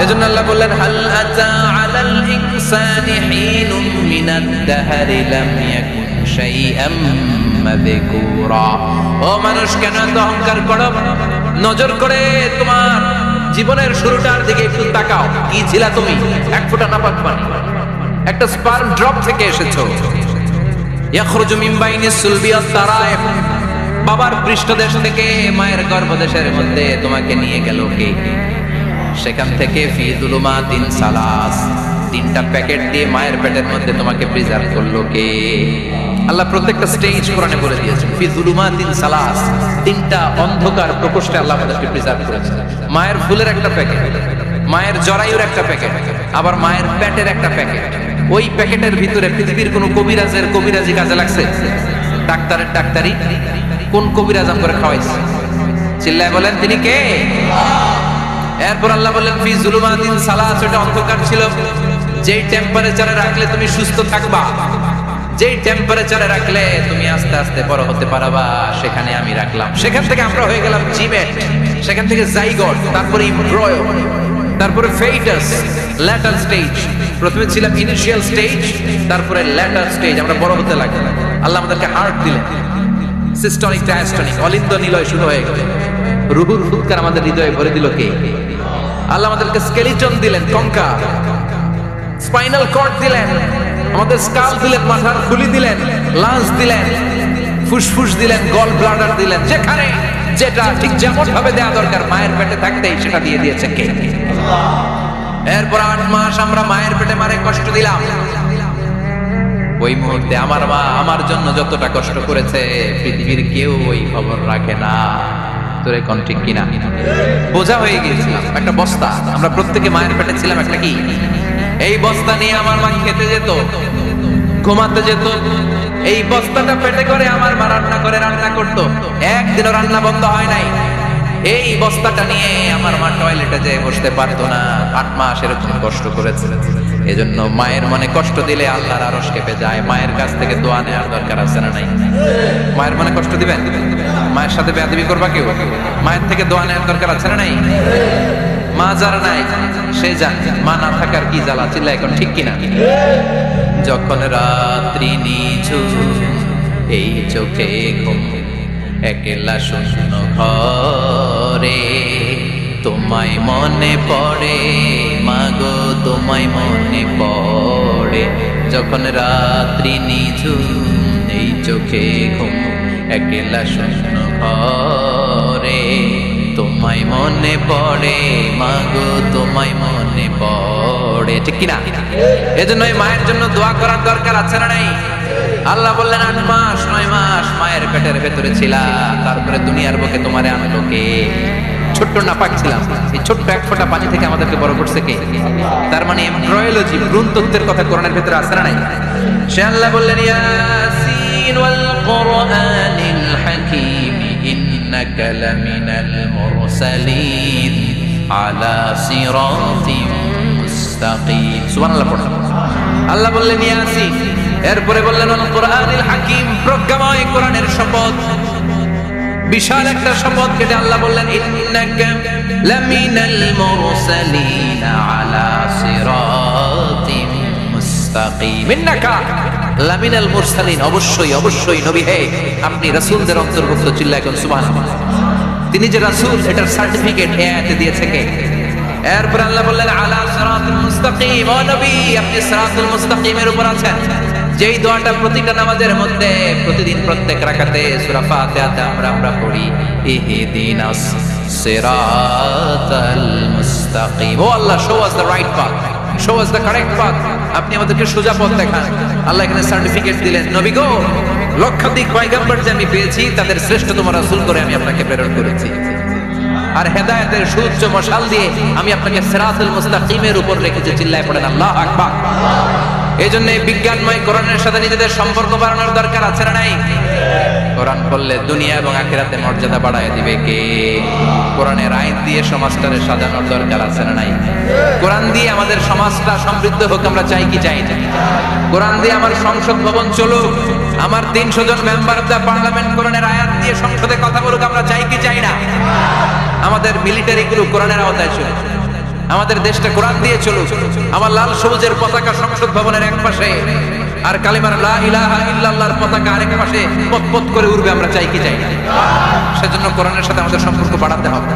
এজন্য আল্লাহ বললেন হাল আতা আলাল ইনসানি হিনুম মিনাদ দাহরি লাম ইয়াকুন শাইআম মাযকুরা। ও মানুষ, কেন এত অহংকার করো? নজর করে তোমার জীবনের শুরুটার দিকে একটু তাকাও। কি ছিলা তুমি? এক ফোঁটা নাপাক পানি, একটা স্পার্ম ড্রপ থেকে এসেছো। ইয়াখরুজু মিন বাইনিস সুলবি ওয়াত তারাইব। বাবার পৃষ্ঠদেশ থেকে মায়ের গর্ভদেশের মধ্যে তোমাকে নিয়ে গেল কে? সেখান থেকে ফি যুলুমাতিন সালাস, 3টা প্যাকেট দিয়ে মায়ের পেটের মধ্যে তোমাকে প্রিজার্ভ করলো কে? আল্লাহ প্রত্যেকটা স্টেজ কোরআনে বলে দিয়েছেন। ফি যুলুমাতিন সালাস, 3টা অন্ধকার প্রকোষ্ঠে আল্লাহ আমাদেরকে প্রিজার্ভ করেছে। মায়ের ফুলের একটা প্যাকেট, মায়ের জরায়ুর একটা প্যাকেট, আবার মায়ের পেটের একটা প্যাকেট। ওই প্যাকেটের ভিতরে পৃথিবীর কোন কবিরাজের কবিরাজি কাজে লাগছে? ডাক্তারের ডাক্তারি কোন কবিরাজ আম করে খাওয়াইছে? চিল্লায় বলেন তিনি কে? এরপর আল্লাহ বললেন ফি যুলুমাতিন সালাস, এটা অন্ধকার ছিল। যেই টেম্পারেচারে রাখলে তুমি সুস্থ থাকবা, যেই টেম্পারেচারে রাখলে তুমি আস্তে আস্তে বড় হতে পারবা, সেখানে আমি রাখলাম। সেখান থেকে আমরা হয়ে গেলাম জিমেট, সেখান থেকে জাইগট, তারপরে এমব্রয়ো, তারপরে ফেটাস, ল্যাটার স্টেজ। প্রথমে ছিলাম ইনিশিয়াল স্টেজ, তারপরে ল্যাটার স্টেজ, আমরা বড় হতে লাগলাম। আল্লাহ আমাদেরকে হার্ট দিলেন, সিস্টনিক ডায়াস্টনিক, অলিন্দ নিলয় শুরু হয়ে গেল। রুহুর ফুৎকার আমাদের হৃদয়ে ভরে দিল কে? আল্লাহ আমাদেরকে স্কেলিটন দিলেন, কঙ্কা, স্পাইনাল কর্ড দিলেন, আমাদের স্কাল দিলেন, মাথার খুলি দিলেন, লাঞ্চ দিলেন, ফুসফুস দিলেন, গল ব্লাডার দিলেন, যেখানে যেটা ঠিক যেমন ভাবে দেওয়া দরকার মায়ের পেটে থাকতেই সেটা দিয়ে দিয়েছে কে? এরপর 8 মাস আমরা মায়ের পেটে মারে কষ্ট দিলাম। ওই মুহূর্তে আমার মা আমার জন্য যতটা কষ্ট করেছে পৃথিবীর কেউ ওই খবর রাখে না। তোরে কোন ঠিক কিনা? বোঝা হয়ে গিয়েছিলাম, একটা বস্তা। আমরা প্রত্যেকে মায়ের পেটে ছিলাম একটা কি, এই বস্তা নিয়ে আমার মা খেতে যেত, ঘুমাতে যেত। এই বস্তাটা পেটে করে আমার মা রান্না করে রান্না করতো, একদিনও রান্না বন্ধ হয় নাই। এই বস্তাটা নিয়ে আমার মা টয়লেটে যেয়ে বসতে পারতো না। 8 মাস এরকম কষ্ট করেছে। এজন্য মায়ের মনে কষ্ট দিলে আল্লাহর আরশ কেঁপে যায়। মায়ের কাছ থেকে দোয়া নেওয়ার দরকার আছে না নাই? মায়ের মনে কষ্ট দিবেন? মায়ের সাথে বেয়াদবি করবা কেউ? মায়ের থেকে দোয়া নেওয়ার দরকার আছে না নাই? মা যারা নাই সে জানে মা না থাকার কি জ্বালা। চিল্লা এখন ঠিক কিনা? যখন রাত্রি নিঝুম এই চোখে ঘুম, একলা শূন্য ঘরে তোমায় মনে পড়ে মাগো, তোমায় মনে পড়ে। যখন রাত্রি নিঝুম এই চোখে ঘুম, একলা শূন্য ঘরে তোমায় মনে পড়ে মাগো, তোমায় মনে পড়ে। ঠিক কিনা? এজন্য মায়ের জন্য দোয়া করার দরকার আছে না নাই? আল্লাহ বললেন 8 মাস 9 মাস মায়ের পেটের ভেতরে ছিলা, তারপরে দুনিয়ার বুকে তোমারে আনলো কে? ছোট্ট নাপাক ছিলাম, এই ছোট্ট এক ফোঁটা পানি থেকে আমাদেরকে বড় করছে কে? তার মানে এমব্রয়োলজি, ভ্রূণতত্ত্বের কথা কোরআনের ভেতরে আছে না নাই? সে আল্লাহ বললেন ইয়াসিন ওয়াল কুরআনিল হাকীম ইন্নাকা লামিনাল মুরসালিন আলা সিরাতিম মুস্তাকিম। সুবহানাল্লাহ পড়ুন। আল্লাহ বললেন ইয়াসিন, এরপরে বললেন আল কুরআনিল হাকীম, প্রজ্ঞাময় কোরআনের শপথ। বিশাল একটা শপথ কেটে আল্লাহ বললেন ইন্নাকা লামিনাল মুরসালিন আলা সিরাতিম মুস্তাকিম। ইন্নাকা লামিনাল মুরসালিন, অবশ্যই অবশ্যই নবী হে আপনি রাসূলদের অন্তর্ভুক্ত। চিল্লায় কোন সুবহানাল্লাহ। তিনি যে রাসূল এটার সার্টিফিকেট এই আয়াতে দিয়েছে কে? এরপর আল্লাহ বললেন আলা সিরাতিল মুস্তাকিম, ও নবী আপনি সিরাতুল মুস্তাকিমের উপর আছেন। যেই দোয়াটা প্রতিটা নামাজের মধ্যে প্রতিদিন প্রত্যেক রাকাতে সূরা ফাতিহাতে আমরা পড়ি, ইহদিনাস সিরাতাল মুস্তাকিম। ও আল্লাহ, show us the right path, show us the correct path. আপনি আমাদেরকে সোজা পথ দেখান। আল্লাহ এখানে সার্টিফিকেট দিলেন, নবী গো লক্ষাধিক পয়গম্বর যে আমি পেয়েছি তাদের শ্রেষ্ঠতম রাসূল করে আমি আপনাকে প্রেরণ করেছি, আর হেদায়েতের সুউচ্চ মশাল দিয়ে আমি আপনাকে সিরাতুল মুস্তাকিমের উপর রেখেছি। চিল্লায় পড়েন আল্লাহু আকবার। এই জন্য বিজ্ঞানময় কোরআনের সাথে নিজেদের সম্পর্ক বাড়ানোর দরকার আছে না নাই? কোরআন পড়লে দুনিয়া এবং আখিরাতে মর্যাদা বাড়ায় দিবে কে? কোরআনের আইন দিয়ে সমাজটারে সাজানোর দরকার আছে না নাই? কোরআন দিয়ে আমাদের সমাজটা সমৃদ্ধ হোক আমরা চাই কি চাই না? কোরআন দিয়ে আমার সংসদ ভবন চলুক, আমার 300 জন মেম্বার অফ দ্য পার্লামেন্ট কোরআনের আয়াত দিয়ে সংসদে কথা বলুক আমরা চাই কি চাই না? আমাদের মিলিটারি গুলো কোরআনের আওতায় চলুক, আমাদের দেশটা কোরআন দিয়ে চলুক। আমার লাল সবুজের পতাকা সংসদ ভবনের এক পাশে, আর কালিমার লা ইলাহা ইল্লাল্লাহর পতাকা আরেক পাশে পতপত করে উড়বে আমরা চাই কি চাই না? সেজন্য কোরআনের সাথে আমাদের সম্পর্ক বাড়াতে হবে।